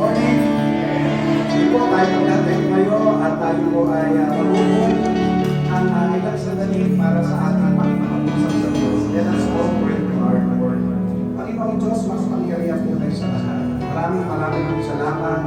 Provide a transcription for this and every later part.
morning. Hindi po tayo natin ngayon at tayo po ay mabubuhay ng ilang sandali para sa ating Panginoon sa Diyos. Let us all pray to our Lord. Panginoon Diyos, mas pangyarihan po tayo sa lahat. Maraming salamat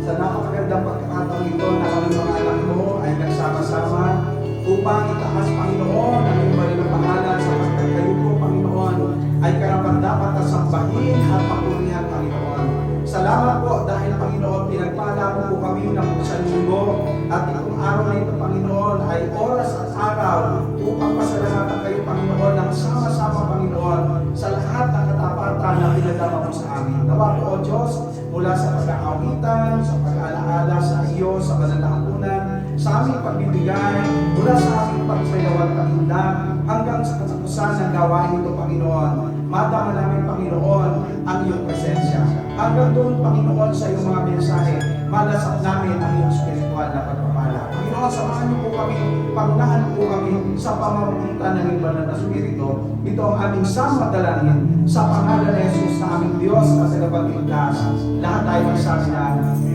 sa napakagandang pagkakataon ito na kami mga anak mo ay nagsama-sama upang itaas, Panginoon, ang iyong banal na pangalan sapagkat kayo po, Panginoon, ay karapat-dapat na sambahin at papurihan, Panginoon. Salamat po dahil, Panginoon, pinagpala mo po kami ng isang linggo at itong araw na ito, Panginoon, ay oras at araw upang pasalamatan kayo, Panginoon, ng sama-sama, Panginoon, sa lahat ng katapatan na pinadama mo sa amin. Nawa po, O Diyos, mula sa pagkakawitan, sa pag-aalaala sa iyo, sa banal na ampunan, sa aming pagbibigay, mula sa aming pagsayawan kainda, hanggang sa katapusan ng gawain ito, Panginoon. Madama namin, Panginoon, ang iyong presensya. Hanggang doon, Panginoon, sa iyong mga mensahe, malasap namin ang iyong spiritual na pagpapala. Panginoon, samahan niyo po kami, pangunahan po kami sa pamamagitan ng iyong banal na Espiritu. Ito ang aming samadalangin sa pangalan ni Jesus na aming Diyos at tagapagligtas. Lahat tayo magsabi na,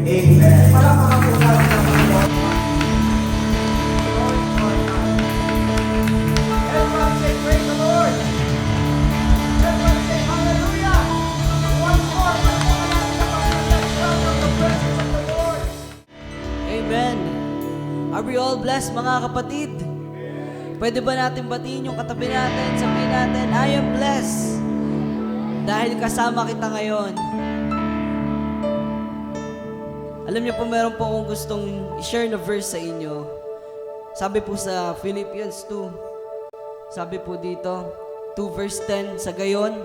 Amen. Palakpakan po natin ang Panginoon. Everyone say, praise the Lord. Everyone say, hallelujah. Once more, palakpakan natin ang Panginoon. Let's welcome the presence of the Lord. Amen. Are we all blessed, mga kapatid? Pwede ba natin batiin yung katabi natin? Sabihin natin, I am blessed. Dahil kasama kita ngayon. Alam niyo po, meron po akong gustong i-share na verse sa inyo. Sabi po sa Philippians 2. Sabi po dito, 2 verse 10, sa gayon,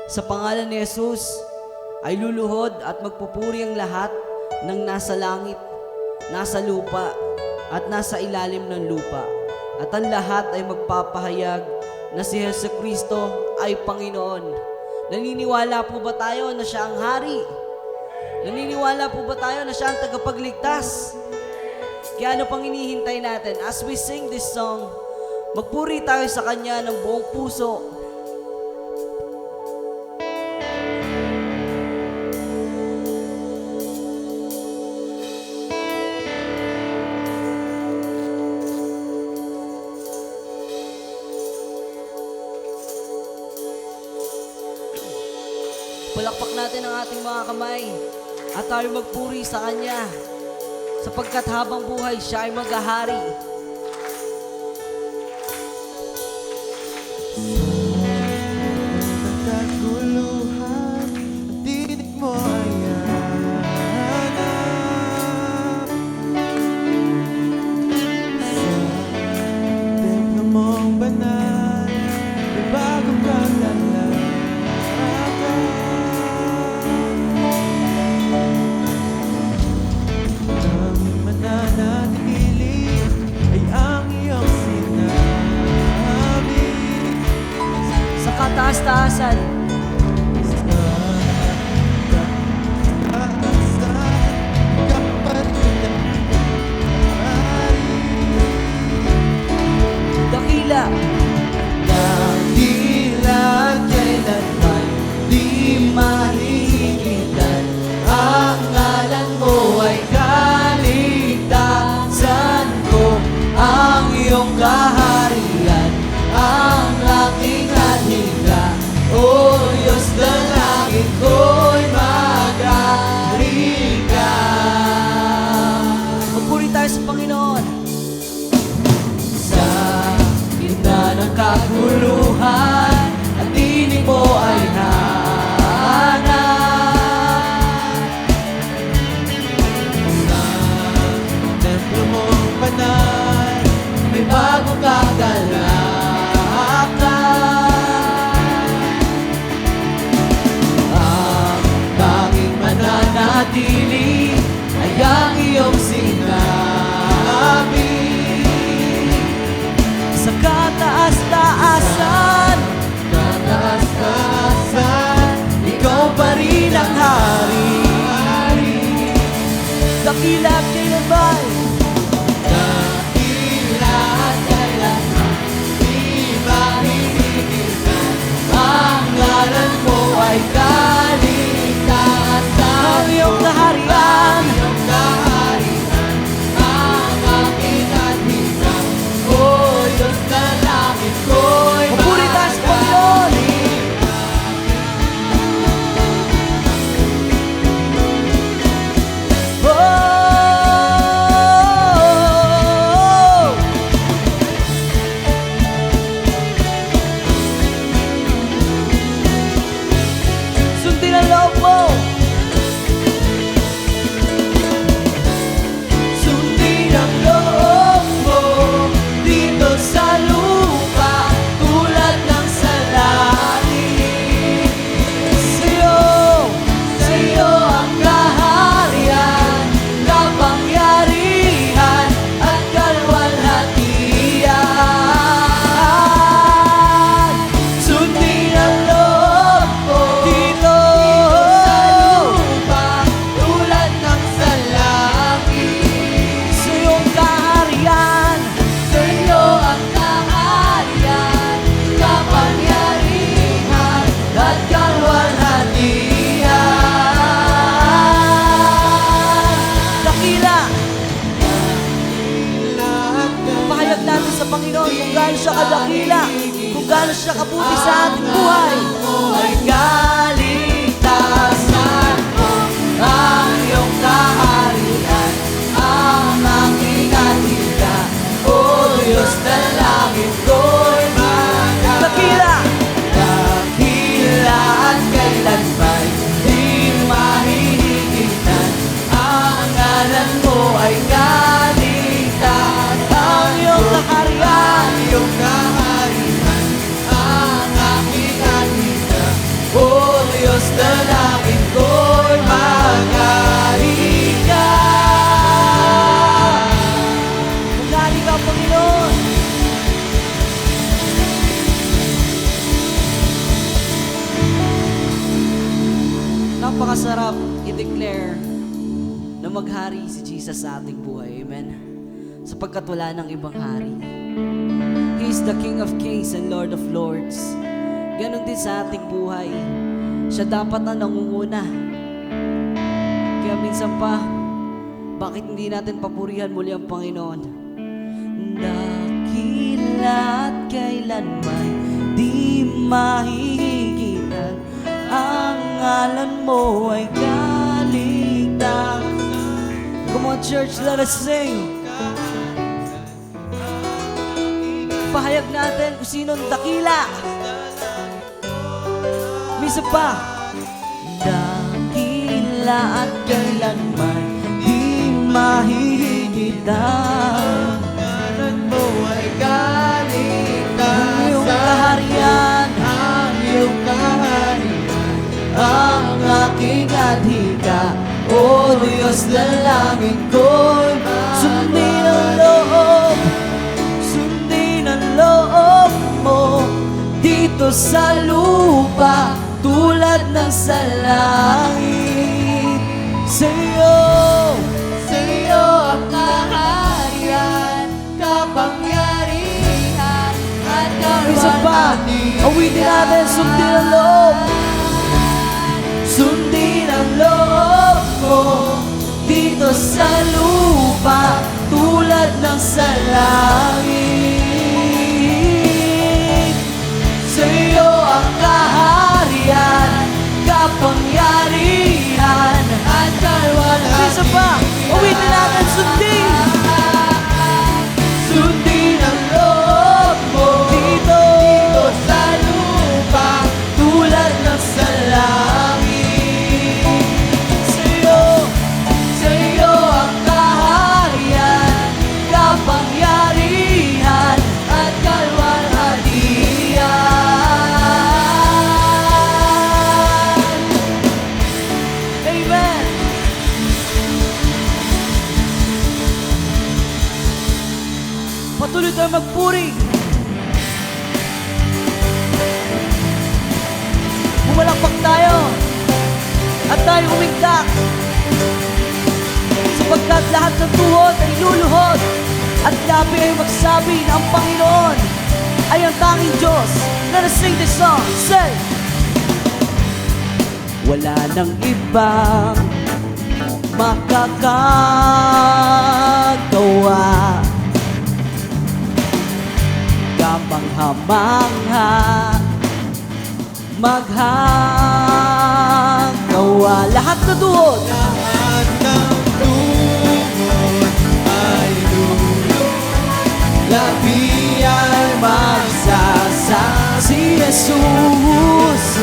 sa pangalan ni Jesus, ay luluhod at magpupuri ang lahat ng nasa langit, nasa lupa, at nasa ilalim ng lupa. At ang lahat ay magpapahayag na si Jesucristo ay Panginoon. Naniniwala po ba tayo na siya ang hari? Naniniwala po ba tayo na siya ang tagapagligtas? Kaya ano pang hinihintay natin? As we sing this song, magpuri tayo sa Kanya ng buong puso. Palakpak natin ang ating mga kamay at tayo magpuri sa Kanya sapagkat habang buhay siya ay maghahari. Nagkaguluhan, ang tinig mo ay hanap sa templo mong banal, may bagong kagalakan. Ang mananatili ay ang iyong sinabi. Sa kataas-taasan, dakila. Dakila kailanman di mahihigitan. Ang ngalan mo ay kaligtasan ko. Ang iyong kaharian ang aking anhiga. O Diyos ng langit ko'y maghari ka. Magpuri tayo sa Panginoon. Sa gitna ng kaguluhan, ang tinig mo ay hanap. Sa templo mong banal, may bagong kagalakan. Ang tanging mananatili ay ang iyong sinabi. Sa kataas-taasan, Kataas-taasan, ikaw pa rin ang hari. dakila at kailanman. Dakila at kailanman, di mahihigitan. Ang ngalan mo ay kaligtasan. Ang iyong kaharian grasya, kabuti sa ating buhay. Ay kaligtasan mo, ang iyong kaharian, ang aking atinda. O Diyos, dalangin ko'y Dakila! dakila at kailanman di mahihigitan. Ang ngalan mo ay kaligtasan, Ang iyong kaharian, ang iyong kaharian, ang aking atinda. O Diyos, dalangin ko'y magaling ka. Magaling ka, Panginoon. Napakasarap i-declare na maghari si Jesus sa ating buhay. Amen. Sapagkat wala ng ibang hari. He is the King of Kings and Lord of Lords. Ganon din sa ating buhay. Siya dapat ang nangunguna. Kaya minsan pa, bakit hindi natin papurihan muli ang Panginoon? Dakila at kailanman di mahihigitan. Ang ngalan mo ay kaligtasan. Come on, church, let us sing. Pahayag natin kung sinong dakila. Misa pa. Dakila at kailanman di mahihigitan. Ngalan mo ay kaligtasan, Ang iyong kaharian, ang iyong kaharian, ang aking adhika. O Diyos, dalangin ko'y sundin ang loob, sundin ang loob mo dito sa lupa tulad ng sa langit. Sa'yo, sa'yo ang kaharian, kapangyarihan, at isa pa, awitin natin, sundin ang loob. Sundin ang loob mo dito sa lupa tulad ng sa langit. Sa'yo ang kaharian, kapangyarihan, at kalwalhatian. isa pa, uwitin natin, sundin. Sundin ang loob mo dito Sa lupa, tulad ng sa langit. Sa'yo ang kaharian, kapangyarihan, at kalwalhatian. Amen. Patuloy tayo magpuri. Bumalakpak tayo at tayo umigdak sapagkat lahat ng tuhod ay luluhod at labi ay magsabi na ang Panginoon ay ang tanging Diyos. Let us sing this song. Say! Wala nang ibang makakagawa, kapanghamangha maghagawa. Lahat na tuhod, lahat ng tuhod ay lulod, labi ay magsasama si Jesus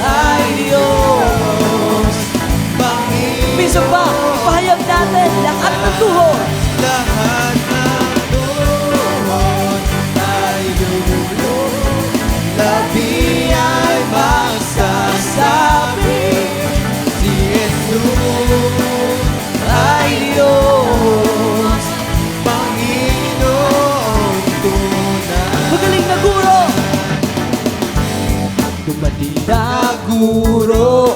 ay Diyos. Minsan pa, pahayag natin, lahat na tuhod, lahat ng tuhod ay lulod, labi ay magsasabi, si Jesus ay Diyos, Panginoon tunay. magaling na guro, Dumating na guro,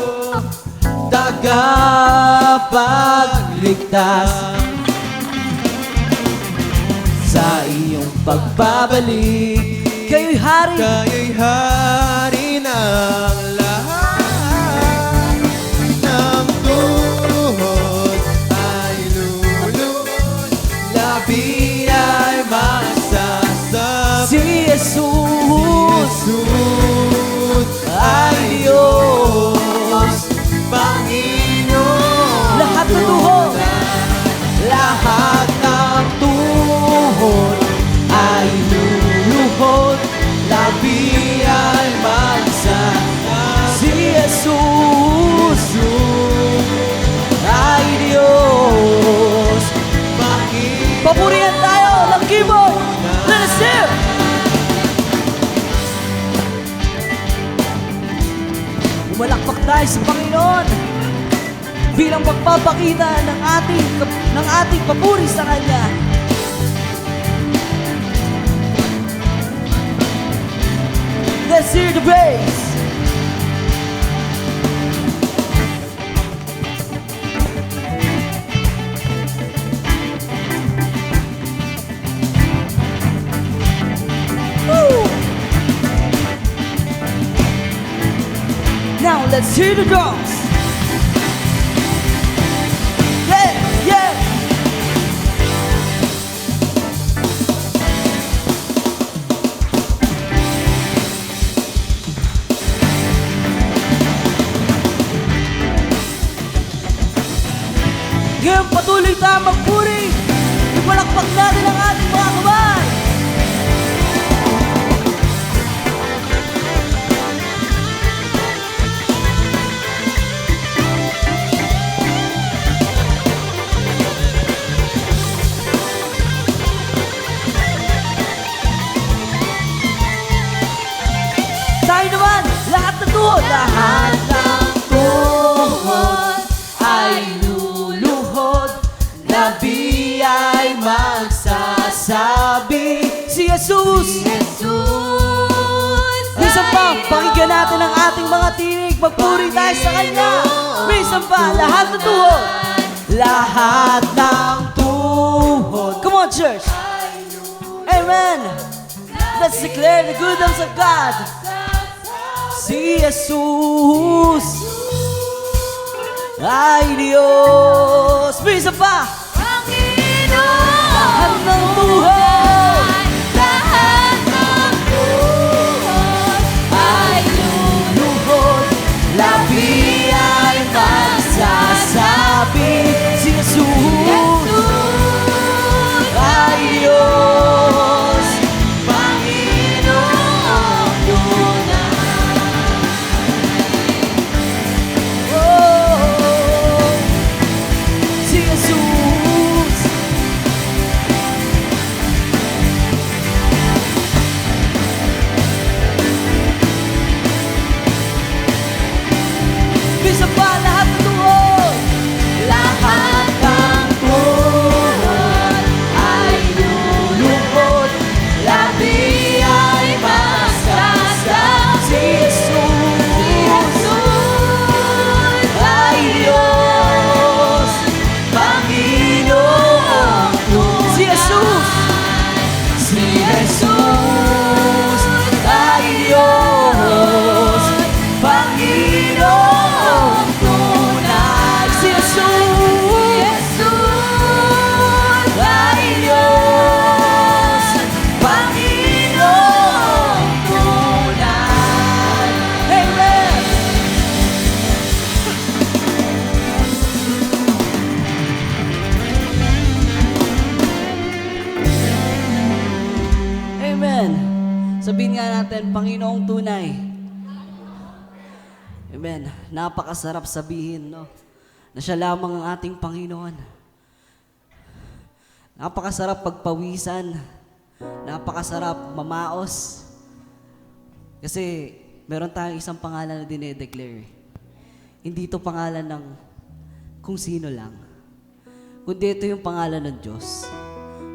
tagapagligtas, sa iyong pagbabalik, kayo'y hari, kayo'y hari ng lahat ng tuhod ay lulod, labi ay masasabi, si Jesus bilang pagpapakita ng ating papuri sa Kanya. Let's hear the praise. Woo! Now let's hear the drums. Yeah, yeah. Ngayon patuloy tayong magpuri. Ipalakpak natin ang ating mga kamay. Tayo naman, lahat na tuhod. Lahat ng tuhod ay luluhod. Labi ay magsasabi si Jesus. Minsan pa, pakinggan natin ang ating mga tinig. Magpuri tayo sa Kanya. Minsan pa, lahat na tuhod. Lahat ng tuhod. Come on, church. Amen. Let's declare the goodness of God. Si Jesus ay Diyos. Minsan pa, lahat ng tuhod. Ay luluhod. Labi ay magsasabi si Jesus ay Diyos. Panginoong tunay. Oh, si Jesus. Bisa pa lahat ng tuhod. Lahat ng tuhod ay luluhod. Labi ay magsasabi si Jesus ay Diyos. Panginoong tunay. Si Jesus. Si Jesus ay Diyos. Panginoong tunay. Si Jesus ay Diyos. Panginoong tunay. Amen. Amen. Sabihin nga natin, Panginoong tunay. Amen. Napakasarap sabihin, no? Na siya lamang ang ating Panginoon. Napakasarap pagpawisan. Napakasarap mamaos. Kasi meron tayong isang pangalan na dinedeclare. Hindi ito pangalan ng kung sino lang. Kundi ito yung pangalan ng Diyos.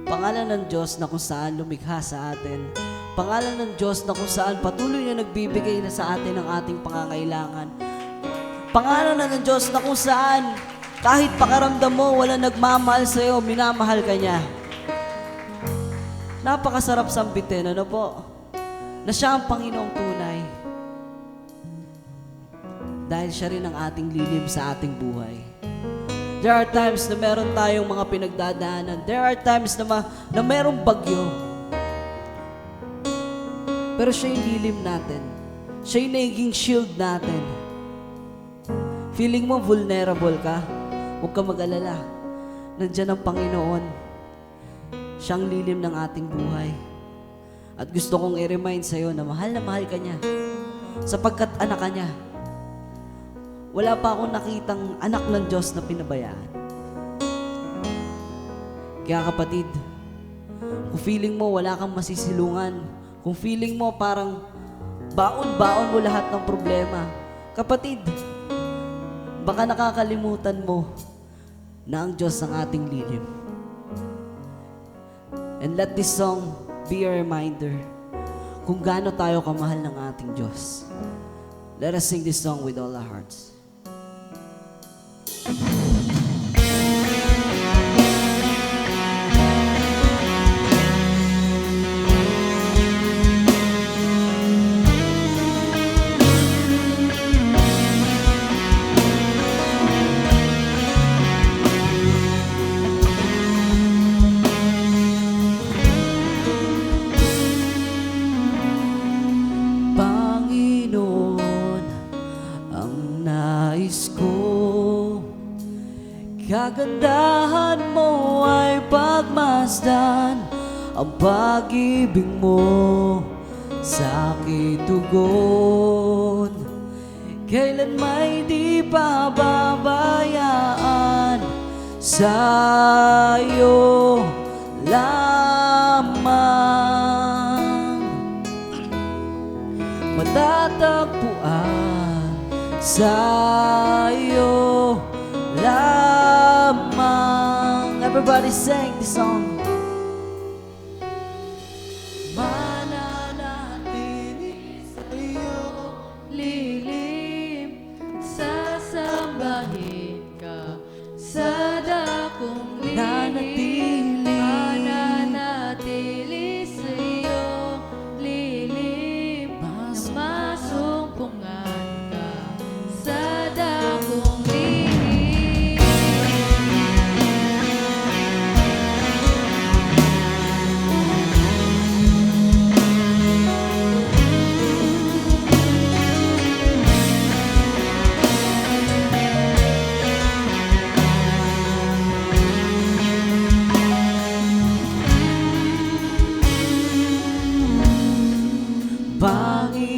Pangalan ng Diyos na kung saan lumikha sa atin. Pangalan ng Diyos na kung saan patuloy na nagbibigay na sa atin ang ating pangangailangan. Pangalan na ng Diyos na kung saan kahit pakaramdam mo wala nagmamahal sa'yo, minamahal ka niya. Napakasarap sambitin, ano po? Na siya ang Panginoong tunay. Dahil siya rin ang ating lilim sa ating buhay. There are times na meron tayong mga pinagdadaanan. There are times na merong bagyo. Pero siya yung lilim natin. Siya yung naging shield natin. Feeling mo vulnerable ka? Huwag ka mag-alala. Nandiyan ang Panginoon. Siyang lilim ng ating buhay. At gusto kong i-remind sa'yo na mahal ka niya. Sapagkat anak ka niya. Wala pa akong nakitang anak ng Diyos na pinabayaan. Kaya kapatid, kung feeling mo wala kang masisilungan, kung feeling mo parang baon-baon mo lahat ng problema, kapatid, baka nakakalimutan mo na ang Diyos ang ating lilim. And let this song be a reminder kung gaano tayo kamahal ng ating Diyos. Let us sing this song with all our hearts. Panginoon, ang nais ko, kagandahan mo ay pagmasdan ang pag-ibig mo sa aking tugon. Kailan may di pababayaan sa'yo lamang matatagpuan sa'yo lamang. Everybody sing this song. Mananatili sa'yo, lilim, sasambahin ka sa dakong lilim. Mananatili sa'yo, lilim, masumpungan ka sa dakong lilim.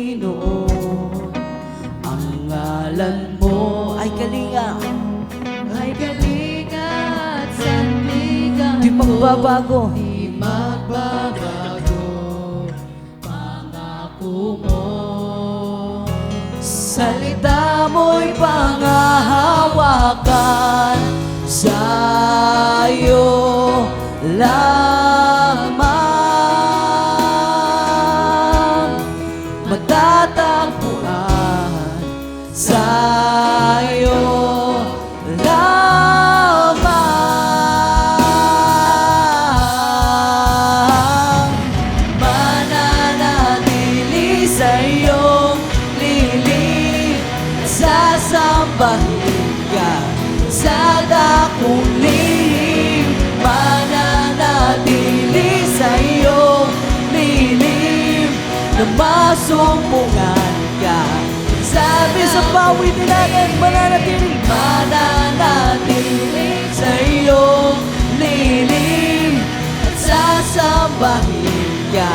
Panginoon, ang ngalan mo ay kalinga, Ay kalinga at sandigan di magbabago. di magbabago, pangako mo. Salita mo'y pangahawakan sa'yo lamang matatagpuan sa'yo lamang mananatili sa'yong lilim sasambahin ka sa dakong lihim mananatili sa'yong lilim na masumpungan ka. Sabi sa pawit natin, mananatili sa iyong lilim at sasambahin ka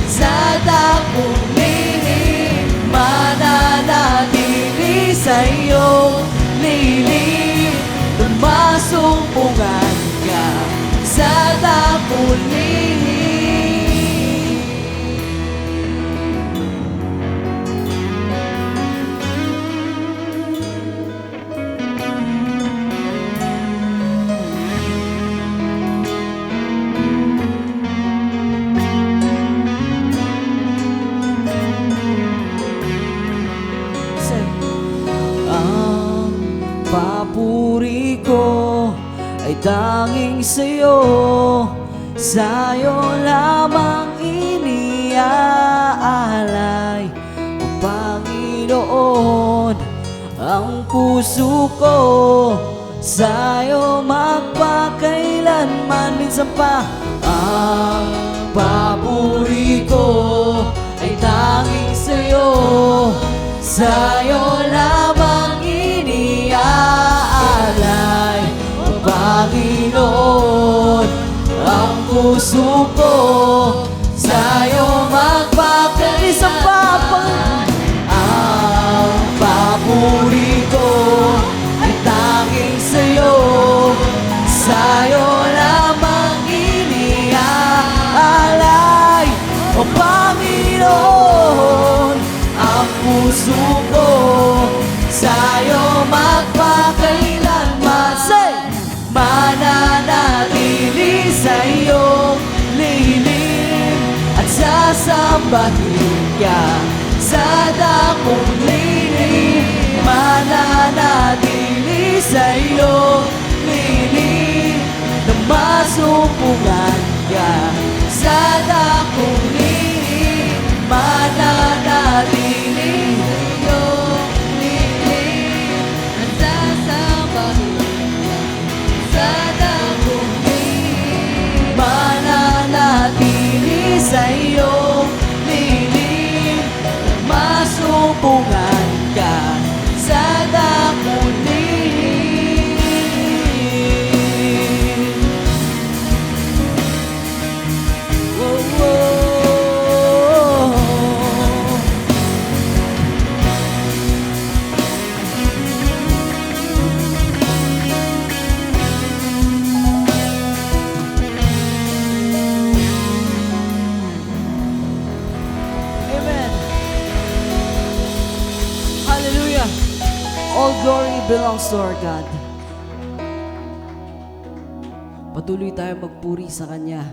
sa dakong lihim. Mananatili sa iyong lilim na masumpungan ka sa dakong lihim. Ang papuri ko ay tanging sa'yo, sa'yo lamang iniaalay. O Panginoon, ang puso ko sa'yo magpakailanman. Minsan pa, ang papuri ko ay tanging sa'yo, sa'yo lamang iniaalay. O Panginoon, ang puso ko sa'yo magpakailanman pa. Ang papuri ko ay tanging sa'yo, sa'yo lamang iniaalay. O Panginoon, ang puso ko sa'yo magpakailanman. Sasambahin ka sa dakong lilim, mananatili sa'yo lilim, na masumpungan ka sa dakong lilim, mananatili sa'yo lilim, at sasambahin ka sa dakong lilim, mananatili sa'yo lilim, masumpungan ka sa dakong lilim. Oh, oh, Amen. Hallelujah. All glory belongs to our God. Patuloy tayo magpuri sa Kanya.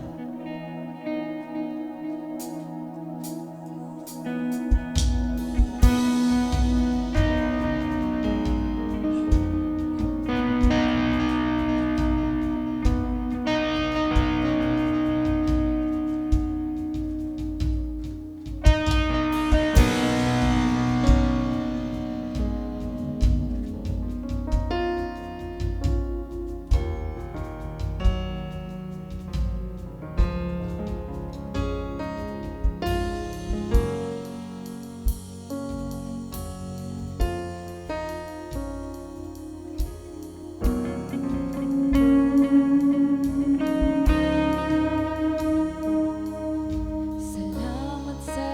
Salamat sa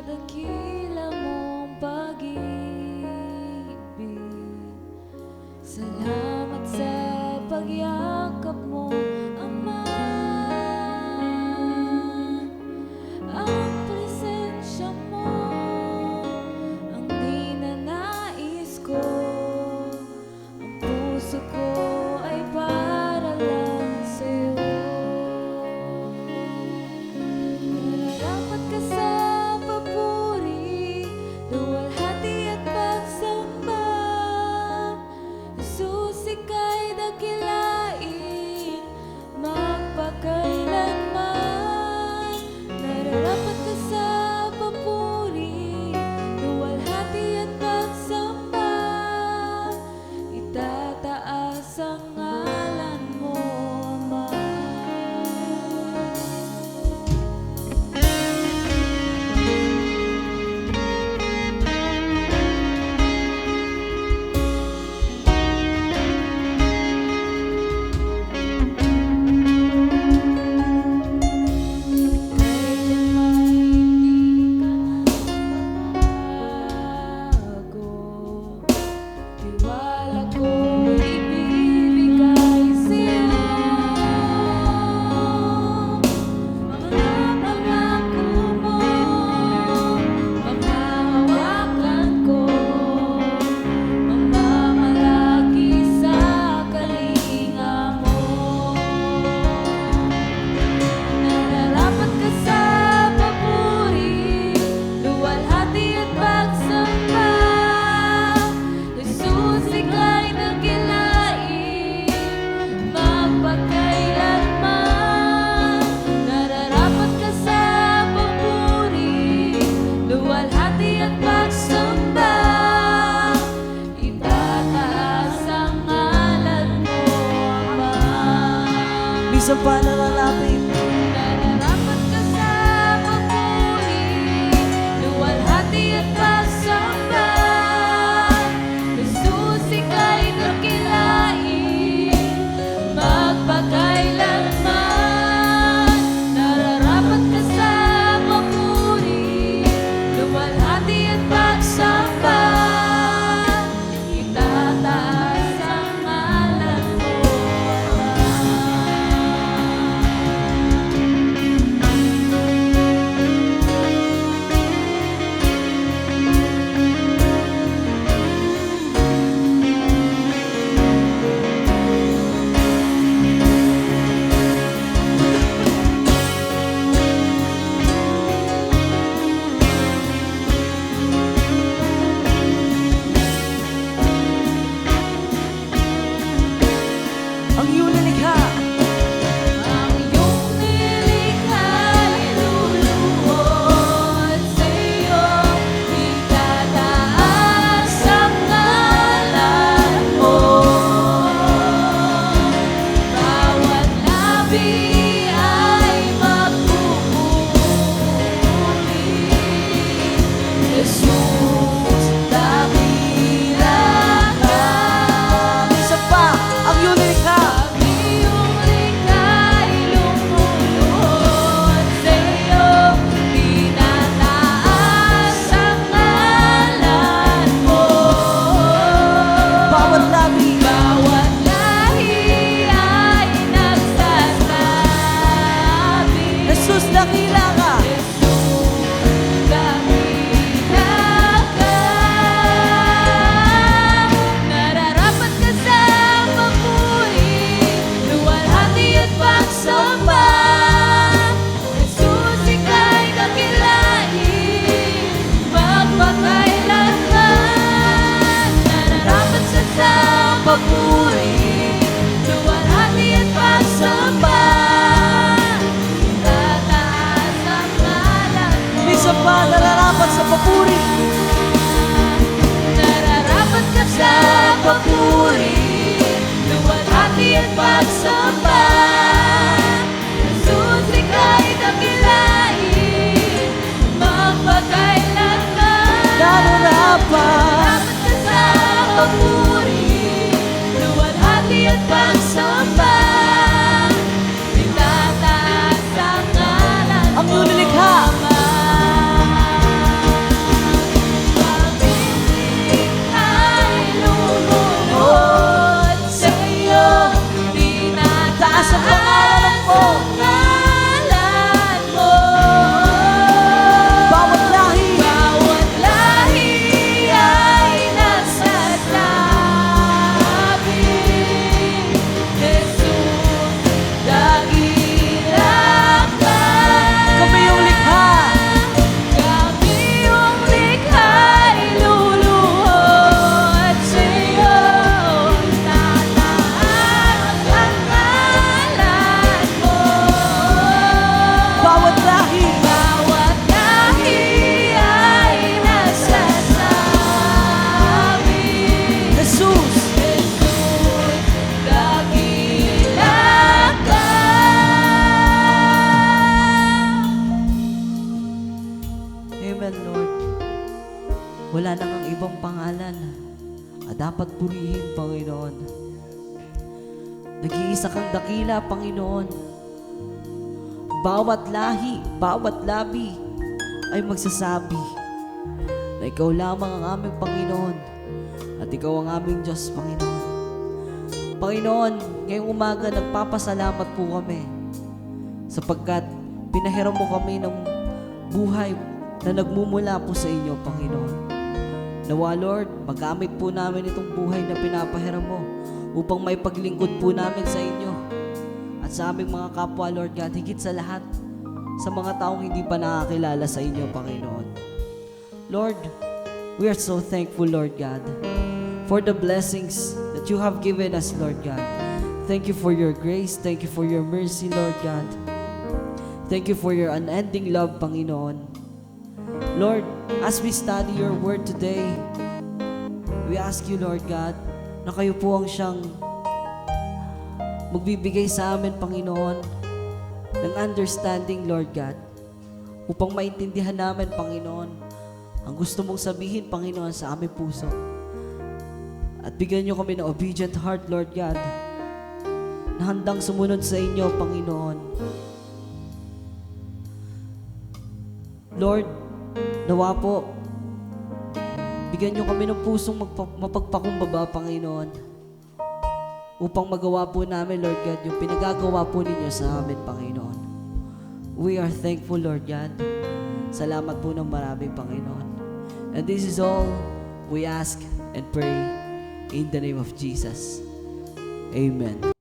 dakila mong pag-ibig. Salamat sa pagyakap mo, Ama. Ang presensya mo ang ninanais ko. Ang puso ko ay para lang sa'yo. Nararapat ka sa papuri, luwalhati at pagsamba. Jesus, ika'y dakilain, magpakailanman. Nararapat ka sa papuri, luwalhati at pagsamba. Itataas ang ngalan mo, Ama. Tiwala ko ibibigay sa'yo mga pangako mo, panghahawakan ko, mamamalagi sa kalinga mo. Nararapat ka sa papuri, luwalhati at pagsamba. Jesus, ika'y dakilain, magpakailanman. Nararapat ka sa papuri, luwalhati at pagsamba. Itataas ang ngalan mo, Ama. Minsan pa nalalapit. Nararapat ka sa papuri, luwalhati at pagsamba. Jesus, ika'y dakilain, magpakailanman. Nararapat ka sa papuri, luwalhati at pagsamba. Itataas ang ngalan mo, Ama. at pagsamba. Jesus, ika'y dakilain, magpakailanman. Nararapat Dapat ka sa papuri, luwalhati at pagsamba. Itataas ang ngalan ang mo, lumilikha. Ama. Pag-ibig ay lumuhod sa iyo, Taas ang pangalan mo. pangalan mo. Bawat lahi Bawat lahi ay nasasabi, Jesus, dakila ka. kami yung likha. Kami yung likha'y luluhod sa'yo. Tataas ang ngalan mo. Bawat lahi Bawat lahi ay nasasabi, Jesus, Jesus, dakila ka. Amen, Lord. Wala na kang ibang pangalan na dapat purihin, Panginoon. Nag-iisa kang dakila, Panginoon. Bawat lahi, bawat labi ay magsasabi na ikaw lamang ang aming Panginoon at ikaw ang aming Diyos, Panginoon. Panginoon, ngayong umaga nagpapasalamat po kami sapagkat pinahiram mo kami ng buhay na nagmumula po sa inyo, Panginoon. Nawa, Lord, magamit po namin itong buhay na pinapahiram mo upang may paglingkod po namin sa inyo at sa aming mga kapwa, Lord God, higit sa lahat sa mga taong hindi pa nakakilala sa inyo, Panginoon. Lord, we are so thankful, Lord God, for the blessings that you have given us, Lord God. Thank you for your grace. Thank you for your mercy, Lord God. Thank you for your unending love, Panginoon. Lord, as we study your word today, we ask you, Lord God, na kayo po ang siyang magbibigay sa amin, Panginoon, ng understanding, Lord God, upang maintindihan namin, Panginoon, ang gusto mong sabihin, Panginoon, sa aming puso. At bigyan niyo kami ng obedient heart, Lord God, na handang sumunod sa inyo, Panginoon. Lord, nawa po, bigyan niyo kami ng pusong mapagpakumbaba, Panginoon, upang magawa po namin, Lord God, yung pinagagawa po ninyo sa amin, Panginoon. We are thankful, Lord God. Salamat po ng marami, Panginoon. And this is all we ask and pray in the name of Jesus. Amen.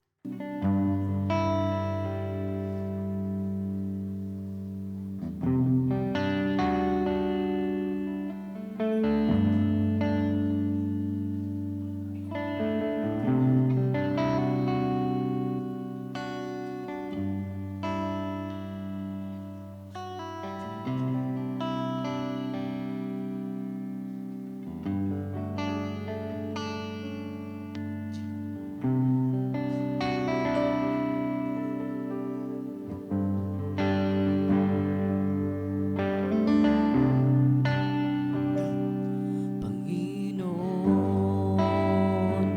Panginoon,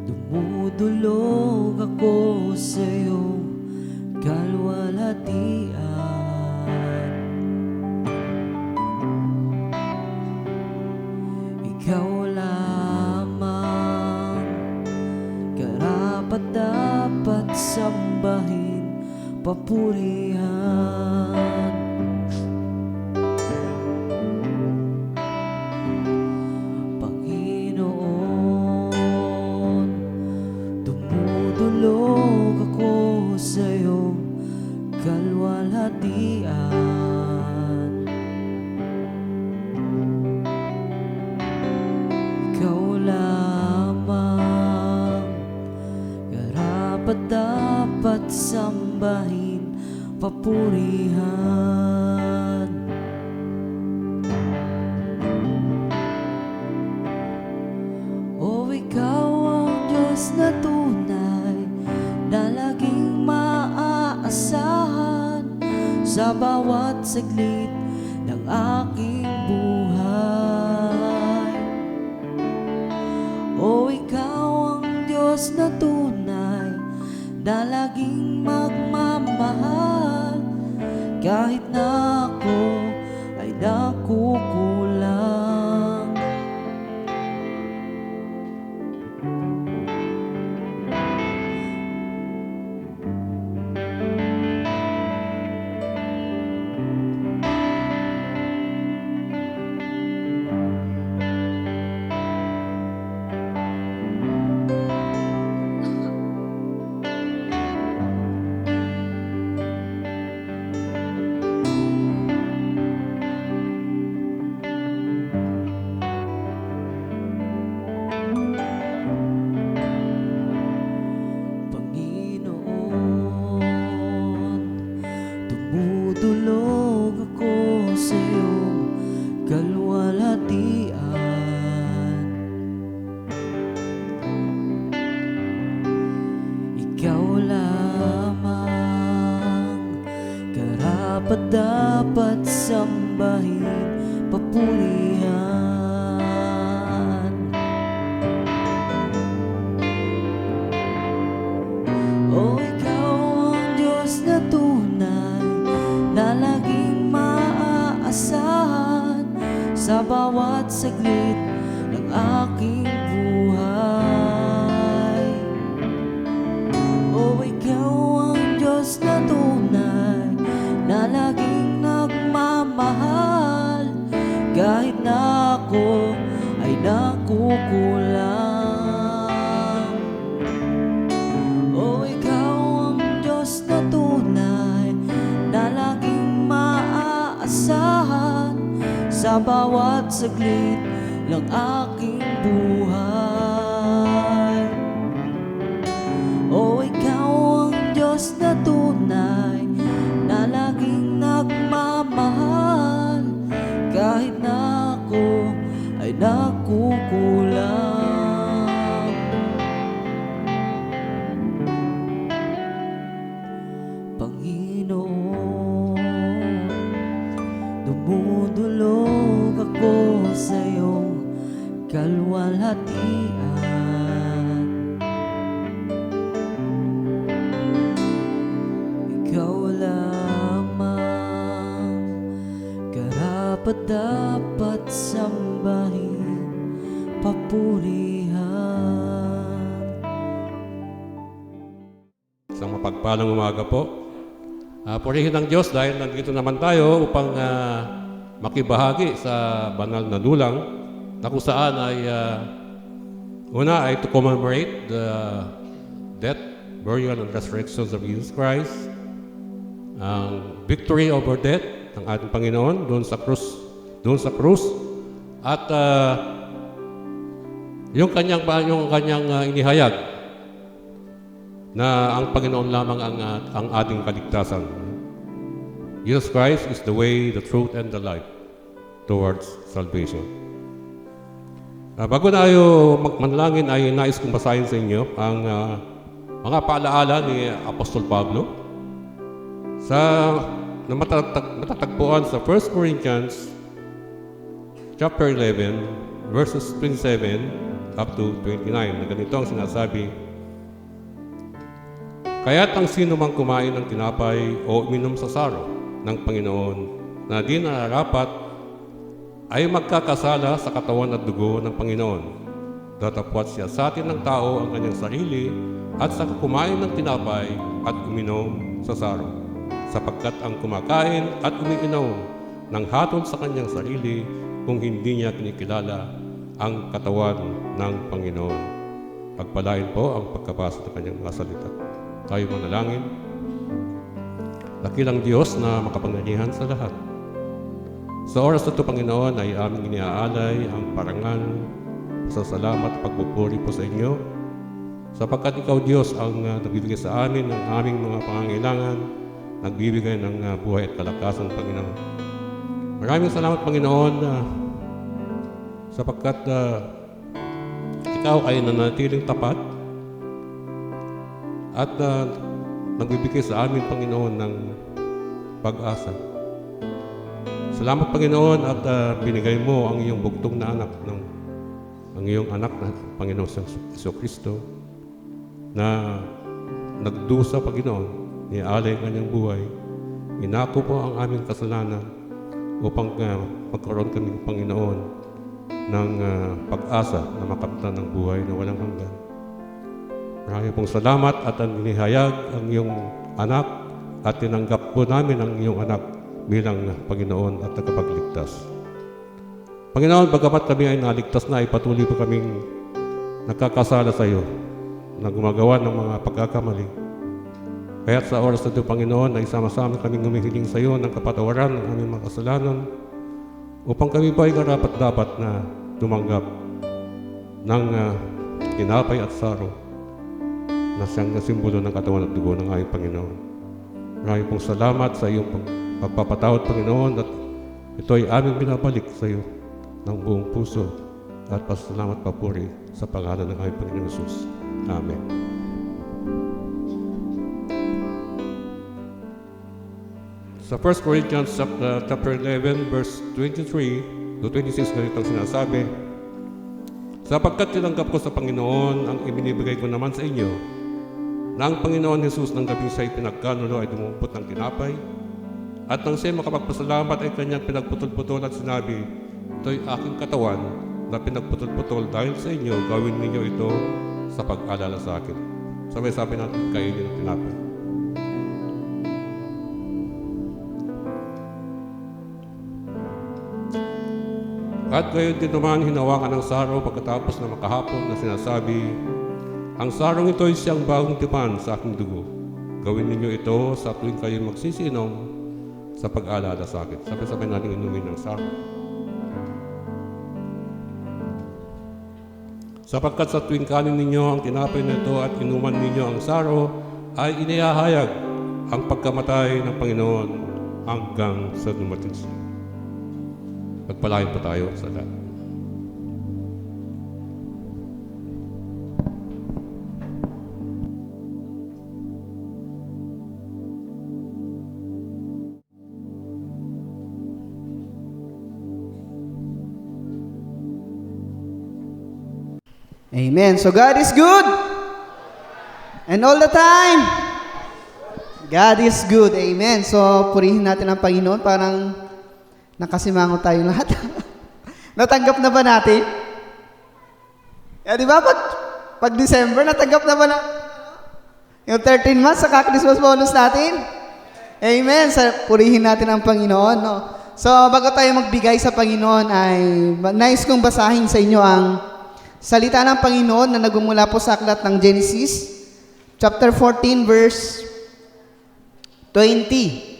dumudulog ako sa iyong kalwalhatian. Ikaw lamang karapat-dapat sambahin, papurihan. Panginoon, dumudulog ako sa iyong kalwalhatian. Ikaw lamang karapat-dapat sambahin, papurihan. O ikaw ang Diyos na tunay, sa bawat saglit ng aking buhay. O ikaw ang Diyos na tunay, na laging magmamahal, kahit na ako ay nakukulang. Panginoon, tumutulog ako sa iyong kalwalhatian. Ikaw lamang karapat-dapat sambahin, papurihan. O ikaw ang Diyos na tunay, na laging maaasahan sa bawat saglit ng aking buhay. O ikaw ang Diyos na tunay, na laging nagmamahal, kahit na ako ay nakukulang. O ikaw ang Diyos na tunay, na laging maaasahan sa bawat saglit ng aking buhay. O ikaw ang Diyos na tunay, na laging nagmamahal, kahit na ako ay nakukulang. Panginoon, dumudulog ako sa iyong kalwalhatian. Ikaw lamang karapat-dapat sambahin, papurihan. Isang mapagpalang umaga po. Purihin ng Diyos dahil nandito naman tayo upang makibahagi sa banal na dulang na kung saan ay una ay to commemorate the death, burial, and resurrection of Jesus Christ, ang victory over death ng ating Panginoon doon sa krus, at yung kanyang inihayag na ang Panginoon lamang ang ating kaligtasan. Jesus Christ is the way, the truth, and the life towards salvation. Bago tayo magmanalangin ay nais kong basahin sa inyo ang mga paalaala ni Apostol Pablo na matatagpuan sa 1 Corinthians chapter 11 verses 27 up to 29 na ganito ang sinasabi: kaya't ang sino mang kumain ng tinapay o uminom sa saro ng Panginoon na di nararapat ay magkakasala sa katawan at dugo ng Panginoon. Datapwat siya sa atin ng tao ang kanyang sarili at sa kumain ng tinapay at uminom sa saro, sapagkat ang kumakain at umiinom ng hatol sa kanyang sarili kung hindi niya kinikilala ang katawan ng Panginoon. Pagpalain po ang pagkabasa ng kanyang mga salita. Tayo manalangin. Dakilang Diyos na makapangyarihan sa lahat, sa oras na ito, Panginoon, ay aming iniaalay ang parangal, pasasalamat at pagpupuri po sa inyo, sapagkat Ikaw, Diyos, ang nagbibigay sa amin ng aming mga pangangailangan, nagbibigay ng buhay at kalakasan, Panginoon. Maraming salamat, Panginoon, sapagkat Ikaw ay nanatiling tapat at nagbibigay sa amin, Panginoon, ng pag-asa. Salamat Panginoon at binigay mo ang iyong bugtong na anak ang iyong anak na Panginoon sa Kristo na nagdusa Panginoon, nialay ang kanyang buhay. Inako po ang aming kasalanan upang magkaroon kami Panginoon ng pag-asa na makamtan ng buhay na walang hanggan. Marami pong salamat at nihayag ang iyong anak at tinanggap po namin ang iyong anak bilang Panginoon at tagapagligtas. Panginoon, bagamat kami ay naligtas na, ay patuloy po kaming nagkakasala sa iyo na gumagawa ng mga pagkakamali. Kaya't sa oras na ito, Panginoon, ay sama-sama kaming humihiling sa iyo ng kapatawaran ng aming mga kasalanan upang kami pa ay karapat-dapat na tumanggap ng tinapay at saro na siyang simbolo ng katawan at dugo ng aming Panginoon. Maraming pong salamat sa iyong pagpapatawad, Panginoon, at ito ay aming binabalik sa iyo ng buong puso at pasalamat papuri sa pangalan ng aming Panginoon Jesus. Amen. Sa 1 Corinthians chapter 11 verse 23 to 26 ganito ang sinasabi, sapagkat tinanggap ko sa Panginoon ang ibinibigay ko naman sa inyo, na ang Panginoon Jesus ng gabing siya'y pinagkanulo ay dumumpot ng tinapay, at nang siya'y makapagpasalamat ay kanyang pinagputol-putol at sinabi, ito'y aking katawan na pinagputol-putol dahil sa inyo, gawin ninyo ito sa pag-alala sa akin. Sabay-sabi natin, kainin ng tinapay. At gayon din naman hinawakan ng saro pagkatapos na makahapon na sinasabi, ang sarong ito ay siyang bagong tipan sa aking dugo. Gawin ninyo ito sa tuwing kayo magsisinom sa pag-alala sa akin. Sabay-sabay natin inumin ng saro. Sapagkat sa tuwing kanin ninyo ang tinapay na ito at inuman ninyo ang saro, ay inihahayag ang pagkamatay ng Panginoon hanggang sa dumating siya. Pagpalain po tayo sa lahat. Amen. So God is good. And all the time, God is good. Amen. So purihin natin ang Panginoon. Parang nakasimango tayo lahat. Natanggap na ba natin? Di ba? Pag December, natanggap na ba natin? Yung 13 months, saka Christmas bonus natin? Amen. So, purihin natin ang Panginoon. No? So, bago tayo magbigay sa Panginoon, ay nais kong basahin sa inyo ang salita ng Panginoon na nagmumula po sa aklat ng Genesis, chapter 14, verse 20.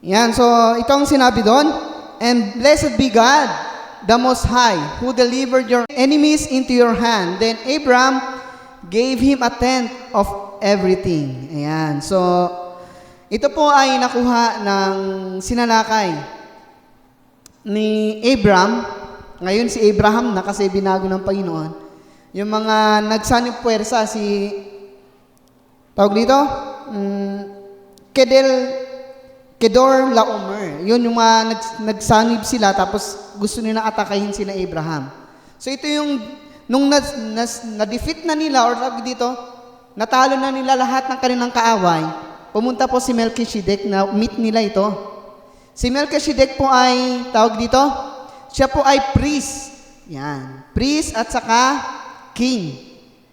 Yan, so ito ang sinabi doon, and blessed be God, the Most High, who delivered your enemies into your hand. Then Abraham gave him a tenth of everything. Ayan, so ito po ay nakuha ng sinalakay ni Abraham. Ngayon si Abraham na kasi binago ng Panginoon. Yung mga nagsanib puwersa si, tawag dito, Kedor Laomer. Yun yung mga nagsanib sila tapos gusto nila atakahin sila Abraham. So ito yung, nung na-defeat na nila or tawag dito, natalo na nila lahat ng kanilang kaaway, pumunta po si Melchizedek na meet nila ito. Si Melchizedek po ay, tawag dito, siya po ay priest. Yan. Priest at saka king.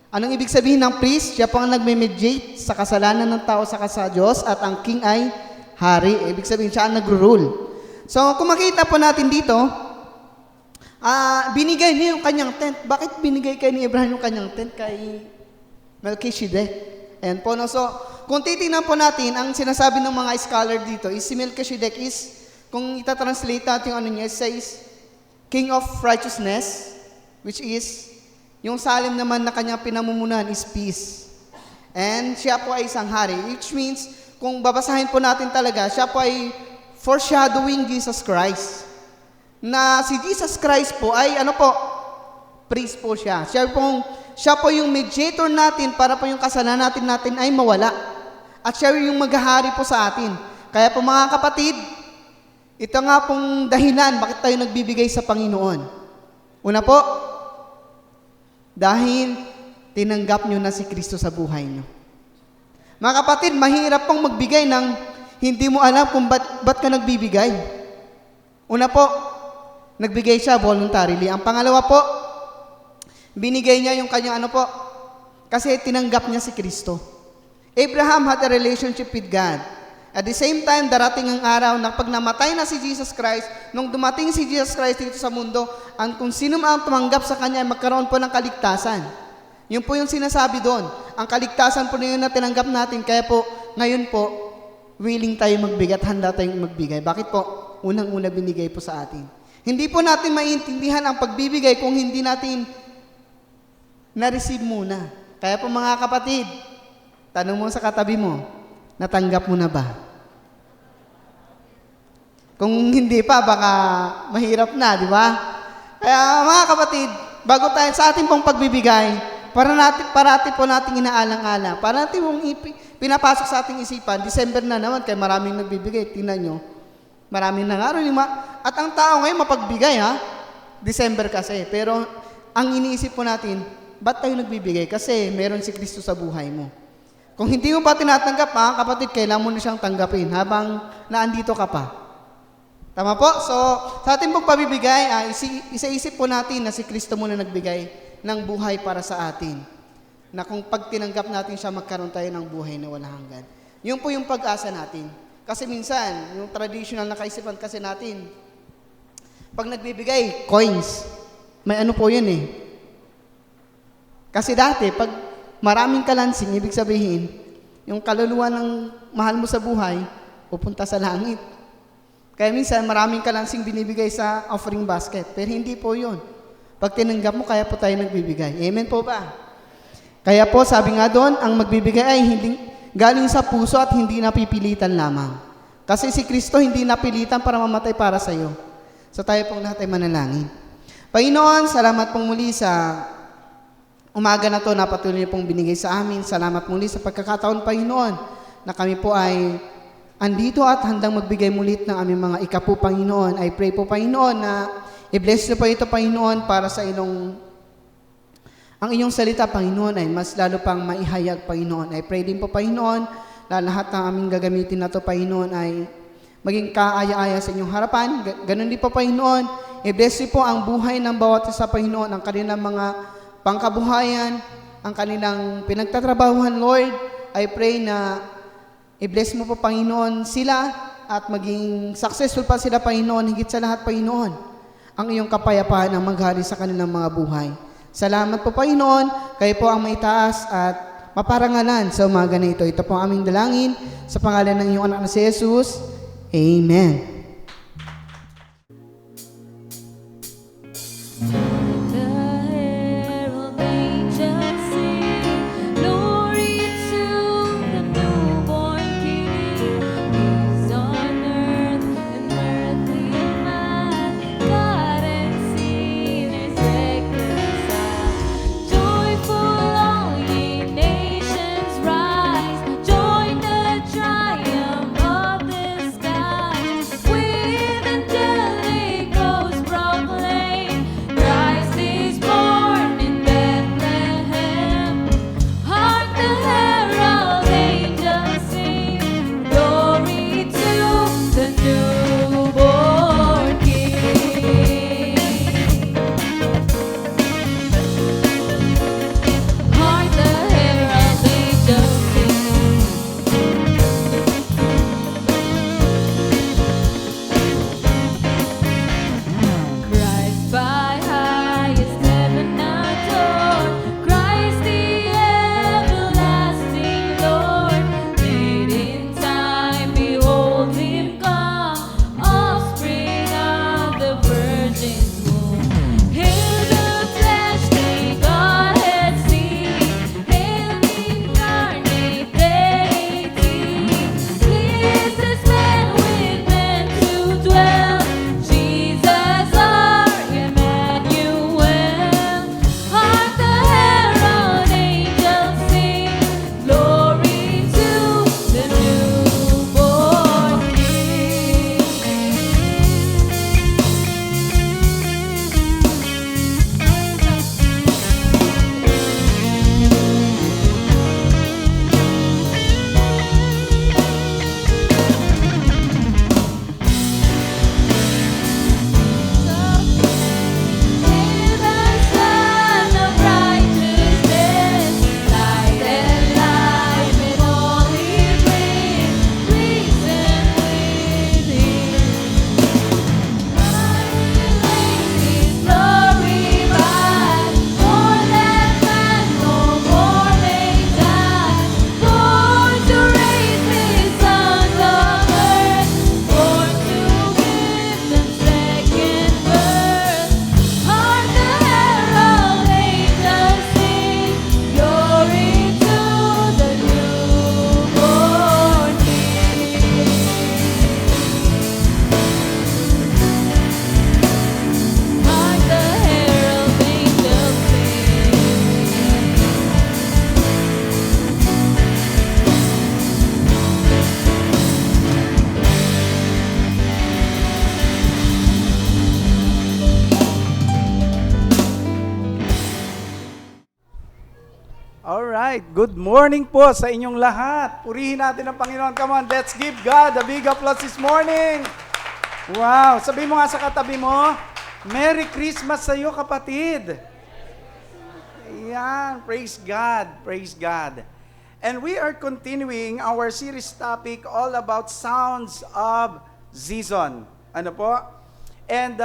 Anong ibig sabihin ng priest? Siya po ang nagme-mediate sa kasalanan ng tao sa Diyos at ang king ay hari. Ibig sabihin siya ang nagro-rule. So kung makita po natin dito, binigay niya yung kanyang tent. Bakit binigay kay ni Abraham yung kanyang tent kay Melchizedek? Ayan po. No? So kung titingnan po natin, ang sinasabi ng mga scholar dito is si Melchizedek is, kung itatranslate natin yung ano niya, it says, King of Righteousness, which is, yung Salem naman na kanyang pinamumunan is peace. And siya po ay isang hari, which means, kung babasahin po natin talaga, siya po ay foreshadowing Jesus Christ. Na si Jesus Christ po ay ano po, priest po siya. Siya po yung mediator natin para po yung kasalanan natin ay mawala. At siya yung maghahari po sa atin. Kaya po mga kapatid, ito nga pong dahilan bakit tayo nagbibigay sa Panginoon. Una po, dahil tinanggap nyo na si Kristo sa buhay nyo. Mga kapatid, mahirap pong magbigay ng hindi mo alam kung ba't ka nagbibigay. Una po, nagbigay siya voluntarily. Ang pangalawa po, binigay niya yung kanyang kasi tinanggap niya si Kristo. Abraham had a relationship with God. At the same time, darating ang araw na pag namatay na si Jesus Christ, nung dumating si Jesus Christ dito sa mundo, ang kung sino man tumanggap sa Kanya, magkaroon po ng kaligtasan. Yun po yung sinasabi doon. Ang kaligtasan po na yun na tinanggap natin, kaya po, ngayon po, willing tayo magbigay at handa tayong magbigay. Bakit po? Unang-una binigay po sa atin. Hindi po natin maiintindihan ang pagbibigay kung hindi natin na-receive muna. Kaya po mga kapatid, tanong mo sa katabi mo, natanggap mo na ba? Kung hindi pa, baka mahirap na, di ba? Kaya mga kapatid, bago tayo sa ating pong pagbibigay, parati po nating inaalang-ala, parati pong pinapasok sa ating isipan, December na naman, kaya maraming nagbibigay, tingnan nyo, maraming nangaroon. At ang tao ngayon mapagbigay, December kasi. Pero ang iniisip po natin, ba't tayo nagbibigay? Kasi meron si Kristo sa buhay mo. Kung hindi mo pa tinatanggap, kapatid, kailangan mo na siyang tanggapin habang naandito ka pa. Tama po? So, sa ating pong pabibigay, isa-isip po natin na si Kristo muna nagbigay ng buhay para sa atin. Na kung pag tinanggap natin siya, magkaroon tayo ng buhay na walang hanggan. Yun po yung pag-asa natin. Kasi minsan, yung traditional na kaisipan kasi natin, pag nagbibigay, coins, may po yun eh. Kasi dati, pag maraming kalansing, ibig sabihin, yung kaluluwa ng mahal mo sa buhay, pupunta sa langit. Kaya minsan, maraming kalansing binibigay sa offering basket. Pero hindi po yun. Pag tinanggap mo, kaya po tayo nagbibigay. Amen po ba? Kaya po, sabi nga doon, ang magbibigay ay hindi galing sa puso at hindi napipilitan lamang. Kasi si Kristo hindi napilitan para mamatay para sa iyo. So tayo pong lahat ay manalangin. Panginoon, salamat pong muli sa umaga na to na patuloy pong binigay sa amin. Salamat muli sa pagkakataon, Panginoon, na kami po ay andito at handang magbigay mulit ng aming mga ikapu, Panginoon. I pray po, Panginoon, na i-bless niyo po ito, Panginoon, para sa ang inyong salita, Panginoon, ay mas lalo pang maihayag, Panginoon. I pray din po, Panginoon, na lahat ng aming gagamitin na to, Panginoon, ay maging kaaya-aya sa inyong harapan. Ganun din po, Panginoon, i-bless niyo po ang buhay ng bawat isa, Panginoon, ang kanilang mga pangkabuhayan, ang kanilang pinagtatrabahuhan, Lord. I pray na i-bless mo po, Panginoon, sila at maging successful pa sila, Panginoon. Higit sa lahat, Panginoon, ang iyong kapayapaan ang maghari sa kanilang mga buhay. Salamat po, Panginoon. Kayo po ang maitaas at maparangalan sa umaga na ito. Ito po ang aming dalangin sa pangalan ng iyong anak na si Jesus. Amen. The herald angels sing, glory to the newborn King. Peace on earth and earthly man, God and sinners reconciled. Joyful all ye nations rise, join the triumph of the skies. right. Good morning po sa inyong lahat. Purihin natin ang Panginoon. Come on, let's give God a big applause this morning. Wow. Sabi mo nga sa katabi mo, Merry Christmas sa iyo, kapatid. Ayan. Praise God. Praise God. And we are continuing our series topic all about sounds of season. Ano po? And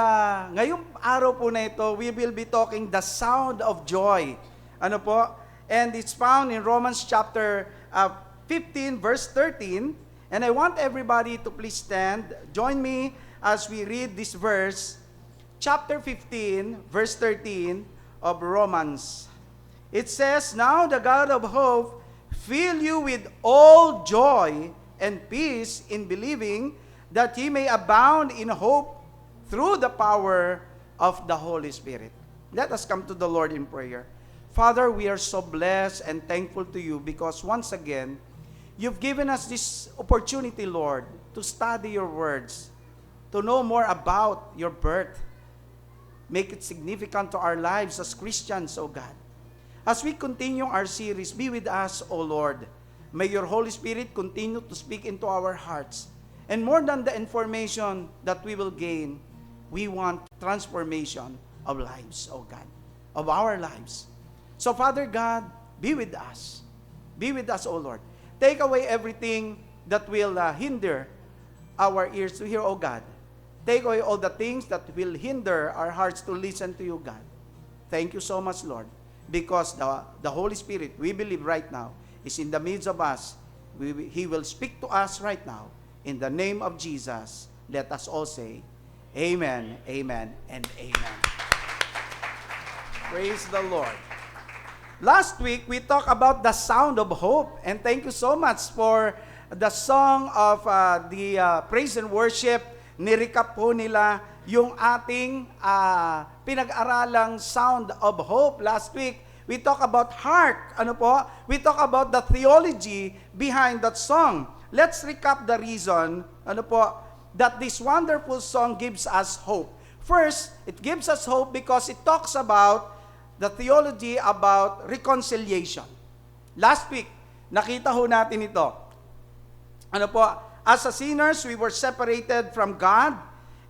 ngayong araw po na ito, we will be talking the sound of joy. Ano po? And it's found in Romans chapter 15, verse 13. And I want everybody to please stand. Join me as we read this verse. Chapter 15, verse 13 of Romans. It says, "Now the God of hope fill you with all joy and peace in believing, that ye may abound in hope through the power of the Holy Spirit." Let us come to the Lord in prayer. Father, we are so blessed and thankful to you because once again, you've given us this opportunity, Lord, to study your words, to know more about your birth. Make it significant to our lives as Christians, O God. As we continue our series, be with us, O Lord. May your Holy Spirit continue to speak into our hearts. And more than the information that we will gain, we want transformation of lives, O God, of our lives. So, Father God, be with us. Be with us, O Lord. Take away everything that will hinder our ears to hear, O God. Take away all the things that will hinder our hearts to listen to you, God. Thank you so much, Lord, because the Holy Spirit, we believe right now, is in the midst of us. He will speak to us right now. In the name of Jesus, let us all say, Amen, amen, and amen. Praise the Lord. Last week, we talked about the sound of hope. And thank you so much for the song of the praise and worship. Nirecap po nila yung ating pinag-aralang sound of hope. Last week, we talked about heart. Ano po? We talked about the theology behind that song. Let's recap the reason, ano po, that this wonderful song gives us hope. First, it gives us hope because it talks about the theology about reconciliation. Last week, nakita ho natin ito. Ano po? As a sinners, we were separated from God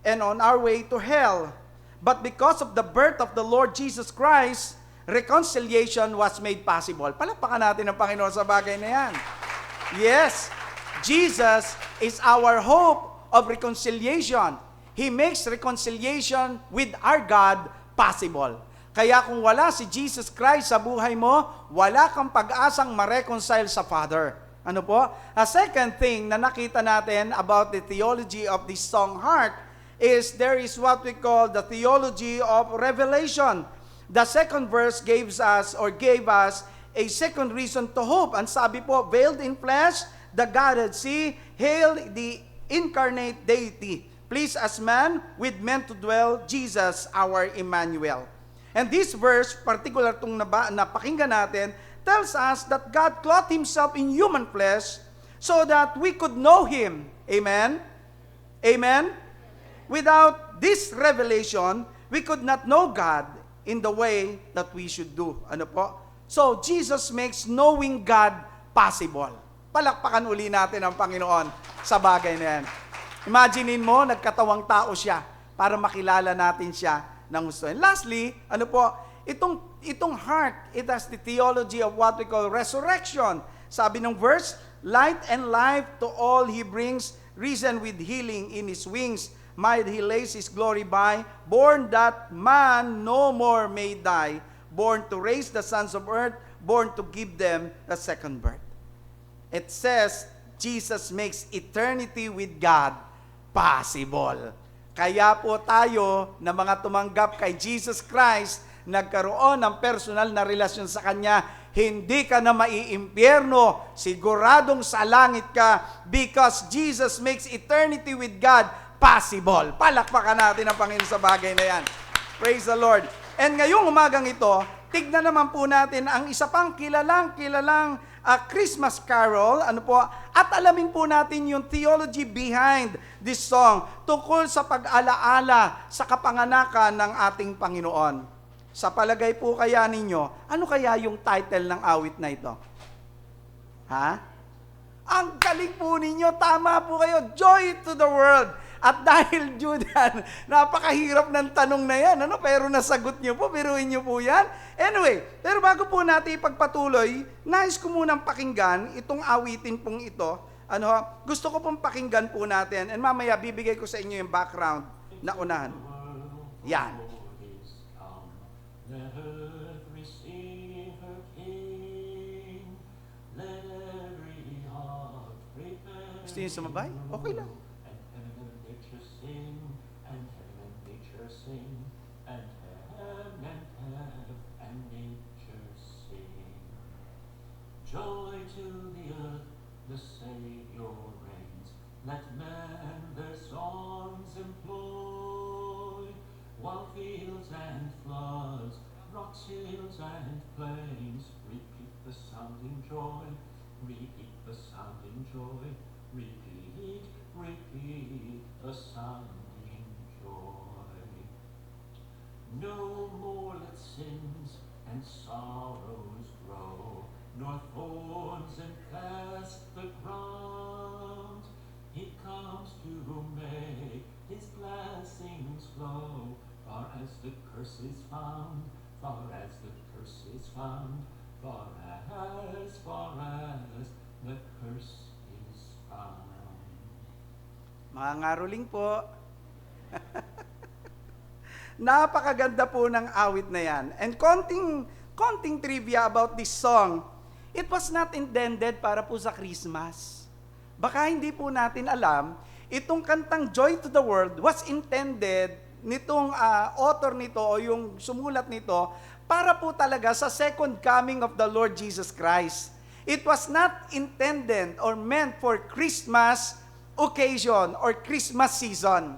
and on our way to hell. But because of the birth of the Lord Jesus Christ, reconciliation was made possible. Palakpakan natin ang Panginoon sa bagay na yan. Yes, Jesus is our hope of reconciliation. He makes reconciliation with our God possible. Kaya kung wala si Jesus Christ sa buhay mo, wala kang pag-asang ma-reconcile sa Father. Ano po? A second thing na nakita natin about the theology of this song heart is there is what we call the theology of revelation. The second verse gave us a second reason to hope. Ang sabi po, veiled in flesh, the Godhead see, hail the incarnate deity. Pleased as man, with men to dwell, Jesus our Emmanuel. And this verse, particular itong napakinggan natin, tells us that God clothed Himself in human flesh so that we could know Him. Amen? Amen? Without this revelation, we could not know God in the way that we should do. Ano po? So, Jesus makes knowing God possible. Palakpakan uli natin ang Panginoon sa bagay na yan. Imaginein mo, nagkatawang tao siya para makilala natin siya ng gusto. And lastly, ano po, itong heart, it has the theology of what we call resurrection. Sabi ng verse, light and life to all He brings, risen with healing in His wings, might He lays His glory by, born that man no more may die, born to raise the sons of earth, born to give them a second birth. It says, Jesus makes eternity with God possible. Kaya po tayo na mga tumanggap kay Jesus Christ, nagkaroon ng personal na relasyon sa Kanya, hindi ka na maiimpyerno, siguradong sa langit ka, because Jesus makes eternity with God possible. Palakpakan natin ang Panginoon sa bagay na yan. Praise the Lord. And ngayong umagang ito, tignan naman po natin ang isa pang kilalang Christmas carol, ano po, at alamin po natin yung theology behind this song tungkol sa pag-alaala sa kapanganakan ng ating Panginoon. Sa palagay po kaya ninyo, ano kaya yung title ng awit na ito? Ha? Ang galing po ninyo, tama po kayo, joy to the world. At dahil Judan, napakahirap ng tanong na yan, ano? Pero nasagot nyo po, biruin nyo po yan. Anyway, pero bago po natin ipagpatuloy, nais ko munang pakinggan itong awitin pong ito. Ano, gusto ko pong pakinggan po natin, and mamaya bibigay ko sa inyo yung background na unahan. Yan. Let earth receive her King. Let every heart prepare. Gusto nyo sumabay? Okay lang. And heaven and nature sing, and heaven and nature sing, and heaven and nature sing. Joy to the earth, the Savior reigns. Let men their songs employ, while fields and floods, rocks, hills and plains repeat the sounding joy, repeat the sounding joy, repeat, repeat the sounding joy. No more let sins and sorrows grow, nor thorns infest the ground. He comes to make his blessings flow, far as the curse is found, far as the curse is found, far as the curse is found. Mga ngaruling po. Napakaganda po ng awit na yan. And konting trivia about this song. It was not intended para po sa Christmas. Baka hindi po natin alam, itong kantang Joy to the World was intended nitong author nito o yung sumulat nito para po talaga sa second coming of the Lord Jesus Christ. It was not intended or meant for Christmas occasion or Christmas season.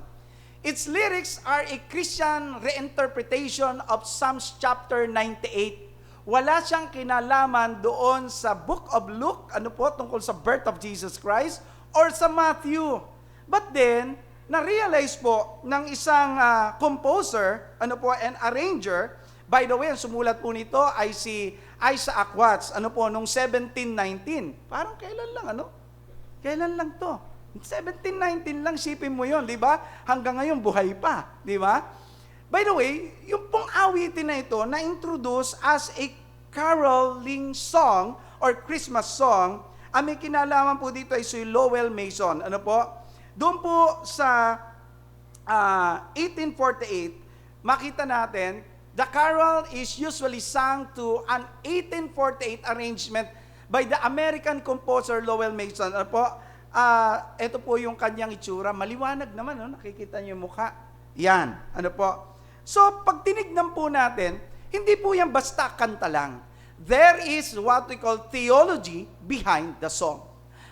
Its lyrics are a Christian reinterpretation of Psalms chapter 98. Wala siyang kinalaman doon sa Book of Luke, ano po, tungkol sa birth of Jesus Christ, or sa Matthew. But then, na-realize po ng isang composer, ano po, and arranger, by the way, ang sumulat po nito ay si Isaac Watts, ano po, nung 1719. Parang kailan lang, ano? Kailan lang to? 1719 lang, sipin mo yon, di ba? Hanggang ngayon, buhay pa, di ba? By the way, yung pong awitin na ito, na-introduce as a caroling song or Christmas song, ang may kinalaman po dito ay si Lowell Mason. Ano po? Doon po sa 1848, makita natin, the carol is usually sung to an 1848 arrangement by the American composer Lowell Mason. Ano po? Ito po yung kanyang itsura. Maliwanag naman, no? Nakikita niyo yung mukha. Yan. Ano po? So, pag tinignan po natin, hindi po yan basta kanta lang. There is what we call theology behind the song.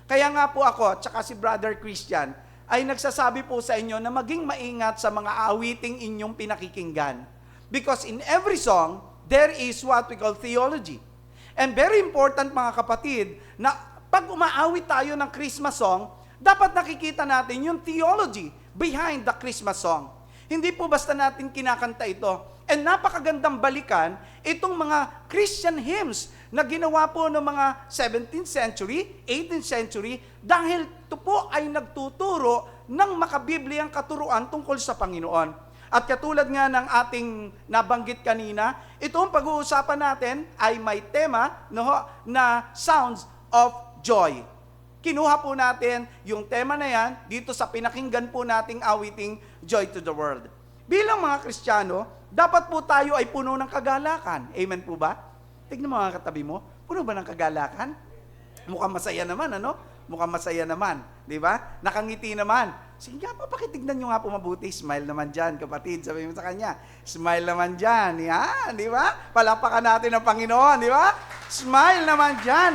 Kaya nga po ako, tsaka si Brother Christian, ay nagsasabi po sa inyo na maging maingat sa mga awiting inyong pinakikinggan. Because in every song, there is what we call theology. And very important mga kapatid, na pag umaawit tayo ng Christmas song, dapat nakikita natin yung theology behind the Christmas song. Hindi po basta natin kinakanta ito. And napakagandang balikan itong mga Christian hymns na ginawa po ng mga 17th century, 18th century, dahil ito po ay nagtuturo ng makabibliyang katuruan tungkol sa Panginoon. At katulad nga ng ating nabanggit kanina, itong pag-uusapan natin ay may tema na Sounds of Joy. Kinuha po natin yung tema na yan dito sa pinakinggan po nating awiting Joy to the World. Bilang mga Kristiyano, dapat po tayo ay puno ng kagalakan. Amen po ba? Tignan mo mga katabi mo, puno ba ng kagalakan? Mukhang masaya naman, ano? Mukhang masaya naman, di ba? Nakangiti naman. Sige nga, papakitignan nyo nga po mabuti. Smile naman dyan, kapatid. Sabi mo sa kanya, smile naman dyan. Yan, di ba? Palapakan natin ang Panginoon, di ba? Smile naman dyan.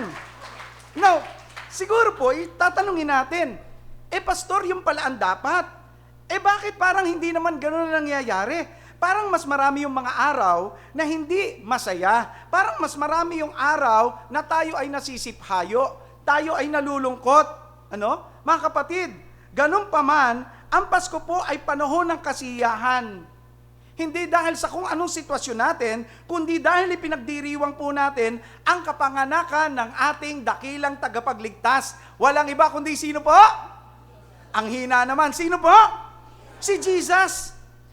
Now, siguro po, tatanungin natin, pastor, yung pala ang dapat. Bakit parang hindi naman gano'n na nangyayari? Parang mas marami yung mga araw na hindi masaya. Parang mas marami yung araw na tayo ay nasisiphayo. Tayo ay nalulungkot. Ano? Mga kapatid, ganun pa man, ang Pasko po ay panahon ng kasiyahan. Hindi dahil sa kung anong sitwasyon natin, kundi dahil ipinagdiriwang po natin ang kapanganakan ng ating dakilang tagapagligtas. Walang iba kundi sino po? Ang hina naman. Sino po? Si Jesus.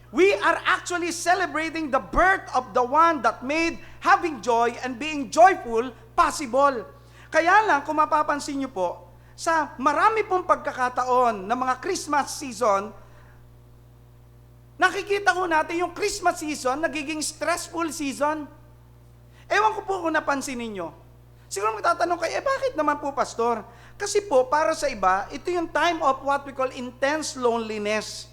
We are actually celebrating the birth of the one that made having joy and being joyful possible. Kaya lang, kung mapapansin niyo po, sa marami pong pagkakataon ng mga Christmas season, nakikita ko natin yung Christmas season nagiging stressful season. Ewan ko po kung napansin ninyo. Siguro magtatanong kayo, bakit naman po, Pastor? Kasi po, para sa iba, ito yung time of what we call intense loneliness.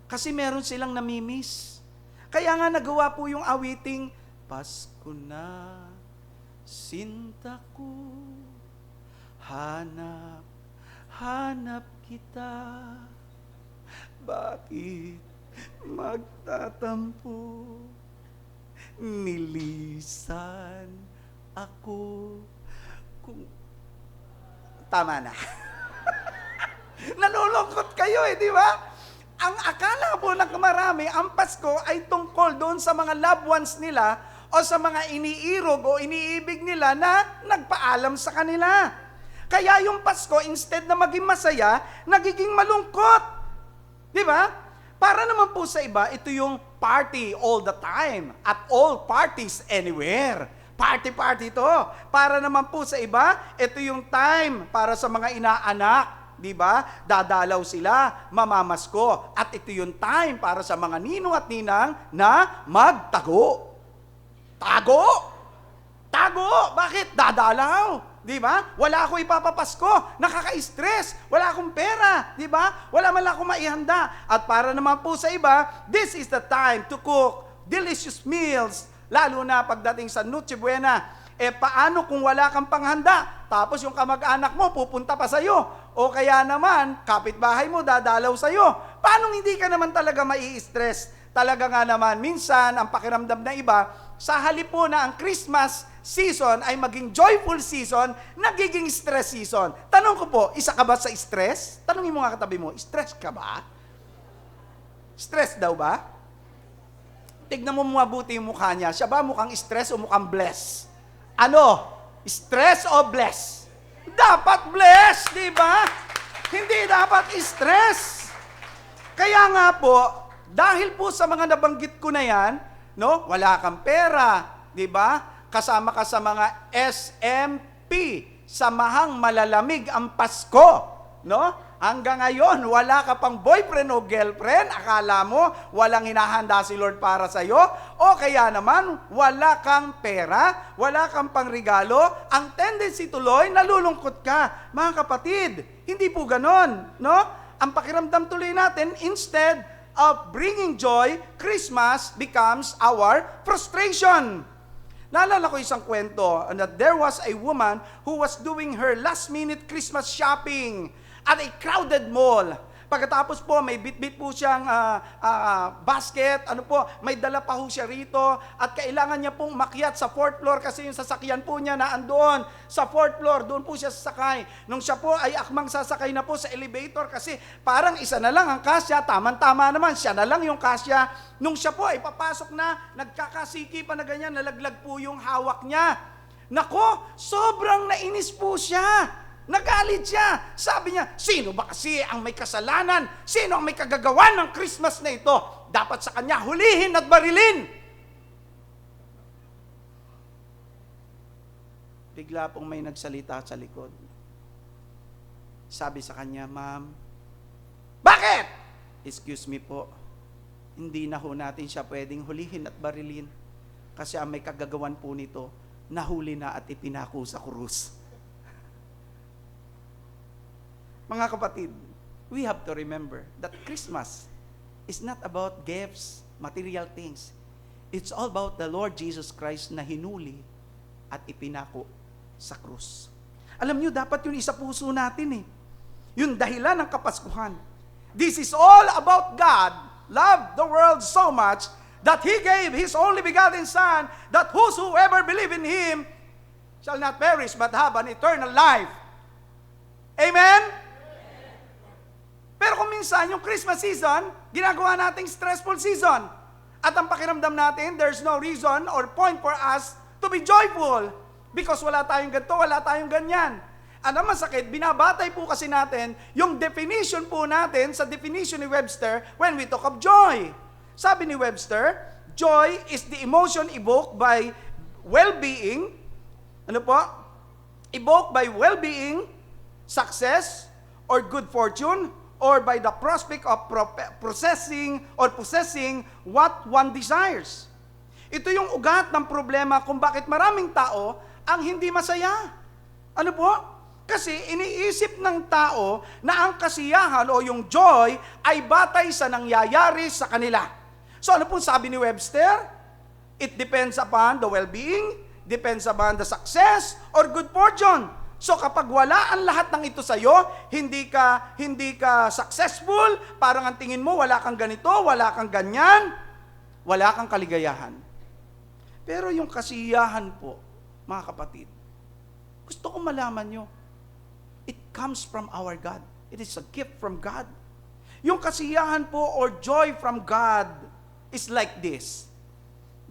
Kasi meron silang namimiss. Kaya nga nagawa po yung awiting, Pasko na, sinta ko, hanap, hanap kita, bakit magtatampo, nilisan ako, kung... Tama na. Nalulungkot kayo di ba? Ang akala po ng marami, ang Pasko ay tungkol doon sa mga loved ones nila o sa mga iniirog o iniibig nila na nagpaalam sa kanila. Kaya yung Pasko, instead na maging masaya, nagiging malungkot. Di ba? Para naman po sa iba, ito yung party all the time at all parties anywhere. Party to. Para naman po sa iba, ito yung time para sa mga inaanak. Di ba? Dadalaw sila, mamamasko. At ito yung time para sa mga ninong at ninang na magtago. Tago! Tago! Bakit? Dadalaw. Di ba? Wala ako ipapapasko. Nakaka-stress. Wala akong pera. Di ba? Wala man lang akong maihanda. At para naman po sa iba, this is the time to cook delicious meals. Lalo na pagdating sa Noche Buena. Paano kung wala kang panghanda? Tapos yung kamag-anak mo pupunta pa sa'yo. O kaya naman, kapitbahay mo dadalaw sa'yo. Paano hindi ka naman talaga mai-stress? Talaga nga naman, minsan, ang pakiramdam na iba, sa halip po na ang Christmas season ay maging joyful season, nagiging stress season. Tanong ko po, isa ka ba sa stress? Tanongin mo nga katabi mo, stress ka ba? Stress daw ba? Tignan mo mabuti yung mukha niya. Siya ba mukhang stress o mukhang bless? Ano? Stress o bless? Dapat bless, di ba? Hindi dapat stress. Kaya nga po, dahil po sa mga nabanggit ko na yan, no, wala kang pera, di ba? Kasama ka sa mga SMP, samahang malalamig ang Pasko, no? Hanggang ngayon, wala ka pang boyfriend o girlfriend, akala mo walang hinahanda si Lord para sa'yo, o kaya naman, wala kang pera, wala kang pangregalo, ang tendency tuloy, nalulungkot ka. Mga kapatid, hindi po ganon, no? Ang pakiramdam tuloy natin, instead of bringing joy, Christmas becomes our frustration. Naalala ko isang kwento, that there was a woman who was doing her last-minute Christmas shopping at a crowded mall. Pagkatapos po, may bit-bit po siyang basket, may dala pa ho siya rito, at kailangan niya pong makyat sa 4th floor kasi yung sasakyan po niya na andoon sa 4th floor, doon po siya sasakay. Nung siya po ay akmang sasakay na po sa elevator kasi parang isa na lang ang kasya, tama-tama naman, siya na lang yung kasya. Nung siya po ay papasok na, nagkakasiki pa na ganyan, nalaglag po yung hawak niya. Nako, sobrang nainis po siya. Nagalit siya. Sabi niya, sino ba kasi ang may kasalanan? Sino ang may kagagawan ng Christmas na ito? Dapat sa kanya hulihin at barilin. Bigla pong may nagsalita sa likod. Sabi sa kanya, Ma'am, bakit? Excuse me po, hindi na ho natin siya pwedeng hulihin at barilin kasi ang may kagagawan po nito, nahuli na at ipinako sa krus. Mga kapatid, we have to remember that Christmas is not about gifts, material things. It's all about the Lord Jesus Christ na hinuli at ipinako sa krus. Alam nyo, dapat yun isa puso natin Yung dahilan ng Kapaskuhan. This is all about God loved the world so much that He gave His only begotten Son, that whosoever believe in Him shall not perish but have an eternal life. Amen? Pero kung minsan, yung Christmas season, ginagawa nating stressful season. At ang pakiramdam natin, there's no reason or point for us to be joyful. Because wala tayong ganito, wala tayong ganyan. Ano masakit, binabatay po kasi natin yung definition po natin sa definition ni Webster when we talk of joy. Sabi ni Webster, joy is the emotion evoked by well-being, ano po? Evoked by well-being, success, or good fortune, or by the prospect of possessing what one desires. Ito yung ugat ng problema kung bakit maraming tao ang hindi masaya. Ano po? Kasi iniisip ng tao na ang kasiyahan o yung joy ay batay sa nangyayari sa kanila. So ano po sabi ni Webster? It depends upon the well-being, depends upon the success, or good fortune. So kapag wala ang lahat ng ito sa iyo, hindi ka successful, parang ang tingin mo wala kang ganito, wala kang ganyan, wala kang kaligayahan. Pero yung kasiyahan po, mga kapatid, gusto ko malaman nyo, it comes from our God. It is a gift from God. Yung kasiyahan po or joy from God is like this.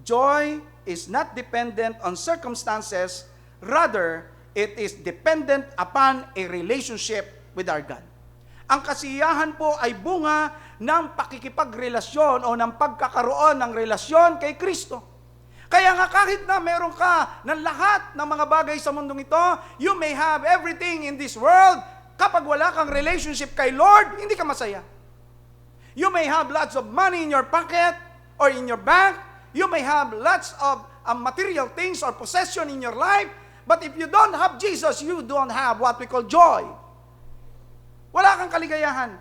Joy is not dependent on circumstances, rather, it is dependent upon a relationship with our God. Ang kasiyahan po ay bunga ng pakikipagrelasyon o ng pagkakaroon ng relasyon kay Kristo. Kaya nga kahit na meron ka ng lahat ng mga bagay sa mundong ito, you may have everything in this world, kapag wala kang relationship kay Lord, hindi ka masaya. You may have lots of money in your pocket or in your bank, you may have lots of material things or possession in your life, but if you don't have Jesus, you don't have what we call joy. Wala kang kaligayahan.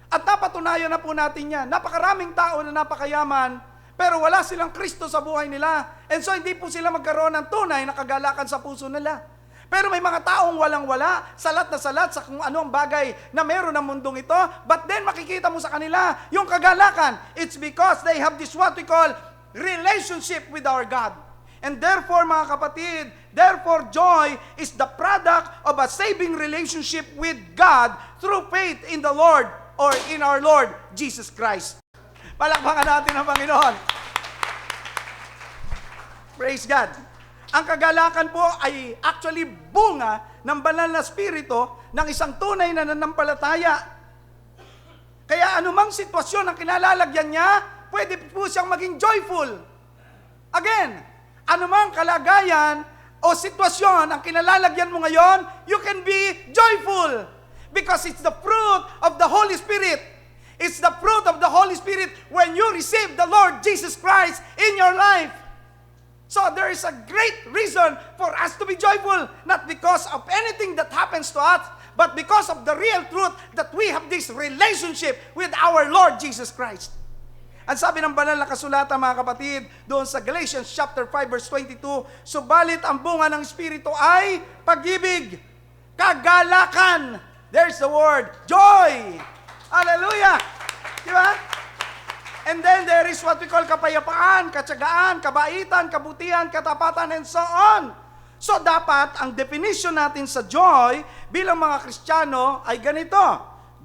At napatunayan na po natin yan. Napakaraming tao na napakayaman, pero wala silang Kristo sa buhay nila. And so hindi po sila magkaroon ng tunay na kagalakan sa puso nila. Pero may mga taong walang-wala, salat na salat sa kung ano ang bagay na meron ng mundong ito, but then makikita mo sa kanila yung kagalakan. It's because they have this what we call relationship with our God. And therefore, mga kapatid, therefore joy is the product of a saving relationship with God through faith in the Lord or in our Lord Jesus Christ. Palakpakan natin ang Panginoon. Praise God. Ang kagalakan po ay actually bunga ng banal na spirito ng isang tunay na nanampalataya. Kaya anumang sitwasyon ang kinalalagyan niya, pwede po siyang maging joyful. Again, anumang kalagayan o sitwasyon ang kinalalagyan mo ngayon, you can be joyful because it's the fruit of the Holy Spirit. It's the fruit of the Holy Spirit when you receive the Lord Jesus Christ in your life. So there is a great reason for us to be joyful, not because of anything that happens to us, but because of the real truth that we have this relationship with our Lord Jesus Christ. Ang sabi ng banal na kasulatan, mga kapatid, doon sa Galatians chapter 5 verse 22, subalit ang bunga ng Espiritu ay pag-ibig, kagalakan, there's the word, joy. Hallelujah! Di ba? And then there is what we call kapayapaan, katsagaan, kabaitan, kabutihan, katapatan, and so on. So dapat, ang definition natin sa joy bilang mga Kristiyano ay ganito.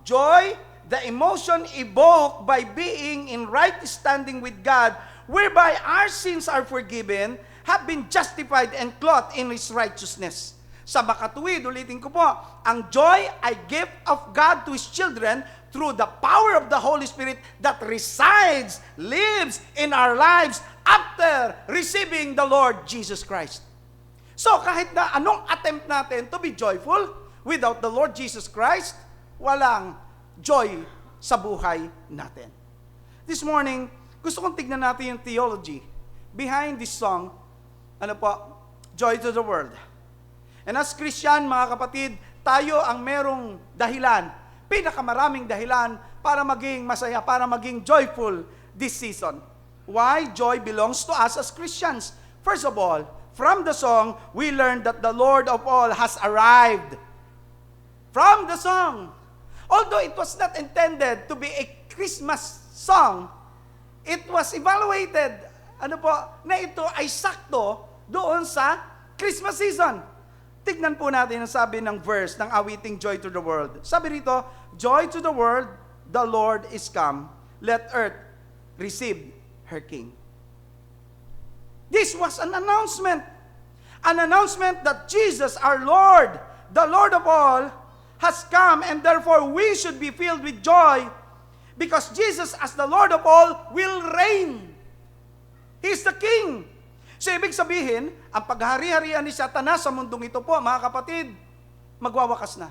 Joy, the emotion evoked by being in right standing with God, whereby our sins are forgiven, have been justified and clothed in His righteousness. Sa makatuwid, ulitin ko po, ang joy ay gift of God to His children through the power of the Holy Spirit that resides, lives in our lives after receiving the Lord Jesus Christ. So kahit na anong attempt natin to be joyful, without the Lord Jesus Christ, walang joy sa buhay natin. This morning, gusto kong tignan natin yung theology behind this song, ano po, Joy to the World. And as Christian, mga kapatid, tayo ang merong dahilan, pinakamaraming dahilan para maging masaya, para maging joyful this season. Why? Joy belongs to us as Christians. First of all, from the song, we learned that the Lord of all has arrived. From the song. Although it was not intended to be a Christmas song, it was evaluated, na ito ay sakto doon sa Christmas season. Tignan po natin ang sabi ng verse ng awiting Joy to the World. Sabi rito, Joy to the world, the Lord is come. Let earth receive her king. This was an announcement. An announcement that Jesus, our Lord, the Lord of all, has come, and therefore we should be filled with joy because Jesus, as the Lord of all, will reign. He is the King. So, ibig sabihin, ang paghari-harian ni Satanas sa mundong ito po, mga kapatid, magwawakas na.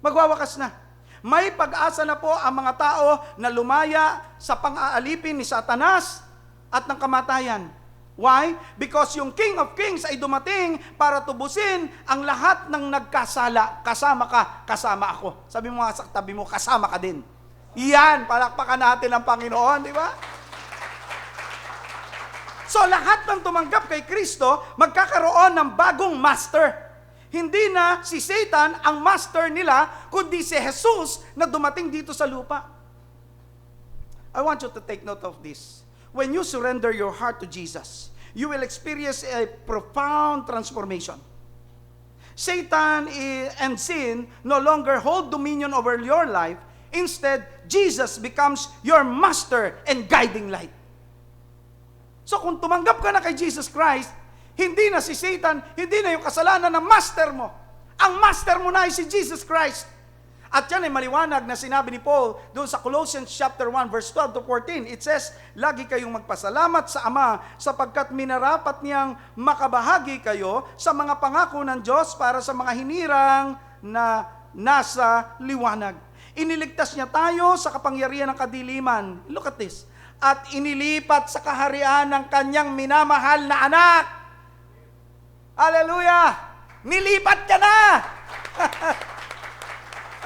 Magwawakas na. May pag-asa na po ang mga tao na lumaya sa pang-aalipin ni Satanas at ng kamatayan. Why? Because yung King of Kings ay dumating para tubusin ang lahat ng nagkasala. Kasama ka, kasama ako. Sabi mo nga sa tabi mo, kasama ka din. Iyan, palakpakan natin ang Panginoon, di ba? So lahat ng tumanggap kay Kristo, magkakaroon ng bagong master. Hindi na si Satan ang master nila, kundi si Jesus na dumating dito sa lupa. I want you to take note of this. When you surrender your heart to Jesus, you will experience a profound transformation. Satan and sin no longer hold dominion over your life. Instead, Jesus becomes your master and guiding light. So kung tumanggap ka na kay Jesus Christ, hindi na si Satan, hindi na yung kasalanan ng master mo. Ang master mo na ay si Jesus Christ. At yan ay maliwanag na sinabi ni Paul doon sa Colossians chapter 1 verse 12 to 14. It says, lagi kayong magpasalamat sa Ama sapagkat minarapat niyang makabahagi kayo sa mga pangako ng Diyos para sa mga hinirang na nasa liwanag. Iniligtas niya tayo sa kapangyarihan ng kadiliman. Look at this. At inilipat sa kaharian ng kanyang minamahal na anak. Hallelujah! Nilipat ka na!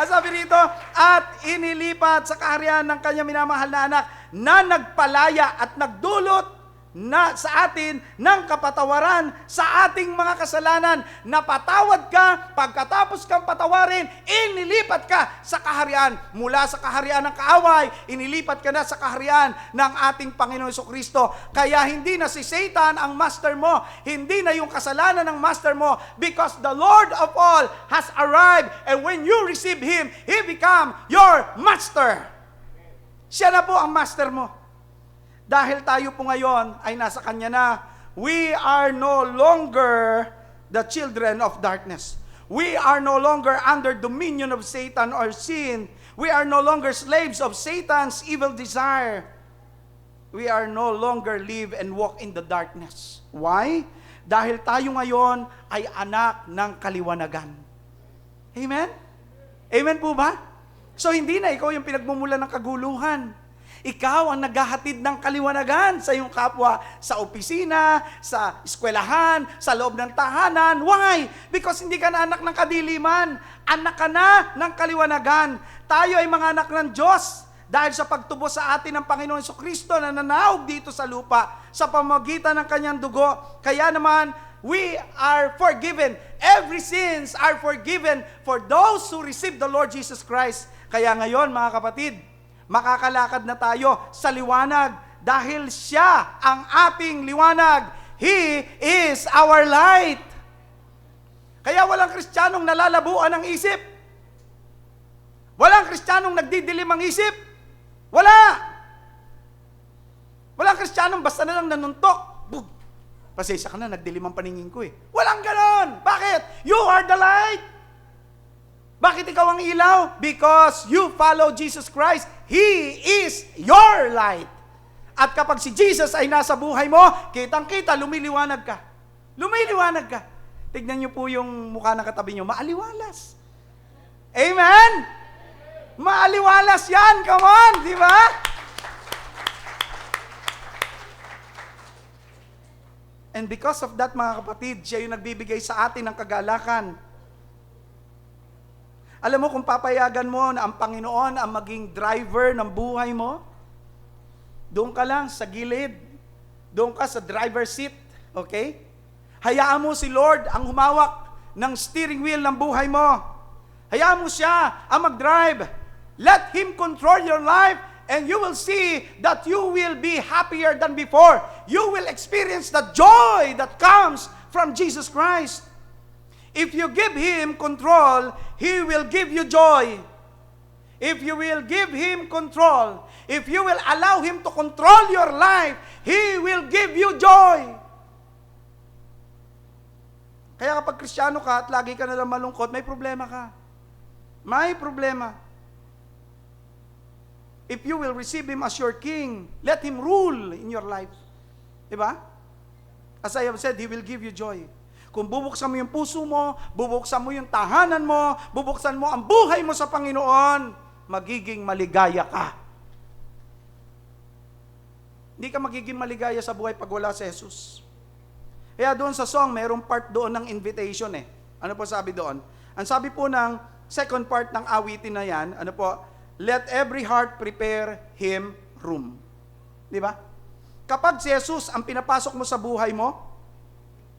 Sabi rito, at inilipat sa kaharian ng kanyang minamahal na anak na nagpalaya at nagdulot na sa atin ng kapatawaran sa ating mga kasalanan. Napatawad ka, pagkatapos kang patawarin, inilipat ka sa kaharian. Mula sa kaharian ng kaaway, inilipat ka na sa kaharian ng ating Panginoon Jesucristo. Kaya hindi na si Satan ang master mo, hindi na yung kasalanan ng master mo, because the Lord of all has arrived, and when you receive Him, He become your master. Siya na po ang master mo. Dahil tayo po ngayon ay nasa Kanya na, we are no longer the children of darkness. We are no longer under dominion of Satan or sin. We are no longer slaves of Satan's evil desire. We are no longer live and walk in the darkness. Why? Dahil tayo ngayon ay anak ng kaliwanagan. Amen? Amen po ba? So hindi na ikaw yung pinagmumulan ng kaguluhan. Ikaw ang naghahatid ng kaliwanagan sa iyong kapwa, sa opisina, sa eskwelahan, sa loob ng tahanan. Why? Because hindi ka na anak ng kadiliman. Anak ka na ng kaliwanagan. Tayo ay mga anak ng Diyos dahil sa pagtubo sa atin ng Panginoon Jesucristo na nananaog dito sa lupa sa pamamagitan ng kanyang dugo. Kaya naman, we are forgiven. Every sins are forgiven for those who receive the Lord Jesus Christ. Kaya ngayon, mga kapatid, makakalakad na tayo sa liwanag dahil siya ang ating liwanag. He is our light. Kaya walang Kristiyanong nalalabuan ang isip. Walang Kristiyanong nagdidilim ang isip. Wala. Walang Kristiyanong basta na lang nanuntok. Bug. Pasensya ka na, nagdilim ang paningin ko eh. Walang ganon. Bakit? You are the light. Bakit ikaw ang ilaw? Because you follow Jesus Christ. He is your light. At kapag si Jesus ay nasa buhay mo, kitang-kita, lumiliwanag ka. Lumiliwanag ka. Tignan niyo po yung mukha ng katabi niyo, maaliwalas. Amen? Maaliwalas yan, come on, di ba? And because of that, mga kapatid, siya yung nagbibigay sa atin ng kagalakan. Alam mo, kung papayagan mo na ang Panginoon ang maging driver ng buhay mo, doon ka lang sa gilid, doon ka sa driver seat, okay? Hayaan mo si Lord ang humawak ng steering wheel ng buhay mo. Hayaan mo siya ang mag-drive. Let Him control your life, and you will see that you will be happier than before. You will experience the joy that comes from Jesus Christ. If you give Him control, He will give you joy. if you will give Him control, if you will allow Him to control your life, He will give you joy. Kaya kapag Kristiyano ka at lagi ka nalang malungkot, may problema ka. May problema. If you will receive Him as your King, let Him rule in your life. Diba? As I have said, He will give you joy. Kung bubuksan mo yung puso mo, bubuksan mo yung tahanan mo, bubuksan mo ang buhay mo sa Panginoon, magiging maligaya ka. Hindi ka magiging maligaya sa buhay pag wala si Jesus. Kaya doon sa song, mayroong part doon ng invitation eh. Ano po sabi doon? Ang sabi po ng second part ng awitin na yan, ano po? Let every heart prepare Him room. Di ba? Kapag si Jesus ang pinapasok mo sa buhay mo,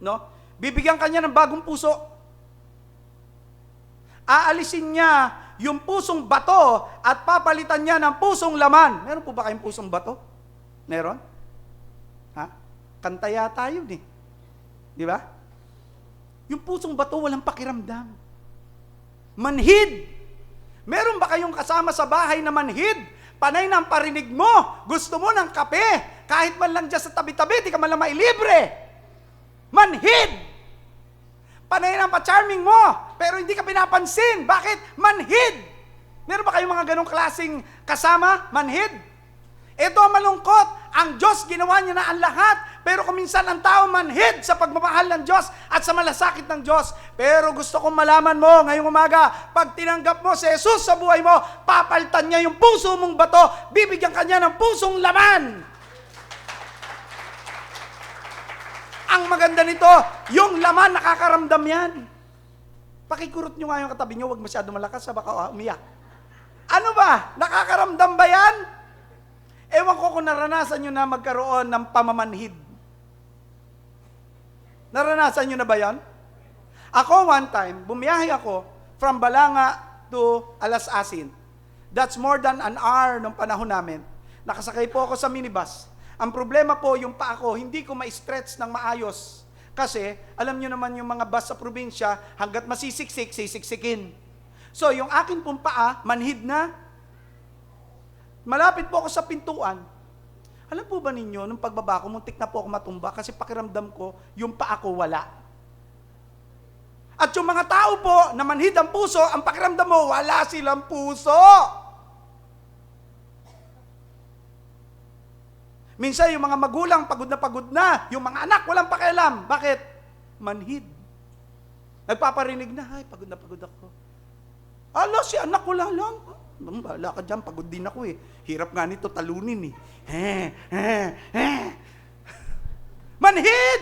no? Bibigyan ka niya ng bagong puso. Aalisin niya yung pusong bato at papalitan niya ng pusong laman. Meron po ba kayong pusong bato? Meron? Ha? Kantaya tayo eh. Di ba? Yung pusong bato walang pakiramdam. Manhid. Meron ba kayong kasama sa bahay na manhid? Panay ng parinig mo. Gusto mo ng kape. Kahit man lang dyan sa tabi-tabi, di ka man lang mailibre. Manhid. Panay ng pa-charming mo, pero hindi ka pinapansin. Bakit? Manhid. Meron ba kayong mga ganong klaseng kasama? Manhid. Ito ang malungkot. Ang Diyos, ginawa niya na ang lahat. Pero kuminsan ang tao manhid sa pagmamahal ng Diyos at sa malasakit ng Diyos. Pero gusto kong malaman mo ngayong umaga, pag tinanggap mo si Jesus sa buhay mo, papalitan niya yung puso mong bato, bibigyan ka niya ng pusong laman. Ang maganda nito, yung laman nakakaramdam yan. Pakikurot nyo nga yung katabi nyo, huwag masyado malakas, baka umiyak. Ano ba? Nakakaramdam ba yan? Ewan ko kung naranasan nyo na magkaroon ng pamamanhid. Naranasan nyo na ba yan? Ako one time, bumiyahe ako from Balanga to Alas Asin. That's more than an hour nung panahon namin. Nakasakay po ako sa minibus. Ang problema po, yung paa ko, hindi ko ma-stretch ng maayos. Kasi, alam nyo naman yung mga bus sa probinsya, hanggat masisiksik, sisiksikin. So, yung akin pong paa, manhid na. Malapit po ako sa pintuan. Alam po ba ninyo, nung pagbaba ko, muntik na po ako matumba kasi pakiramdam ko, yung paa ko wala. At yung mga tao po, na manhid ang puso, ang pakiramdam mo, wala silang puso. Minsan, yung mga magulang, pagod na. Yung mga anak, walang pakialam. Bakit? Manhid. Nagpaparinig na, ay, pagod na pagod ako. Ala, si anak ko lang. Bahala ka dyan, pagod din ako eh. Hirap nga nito talunin eh. Manhid!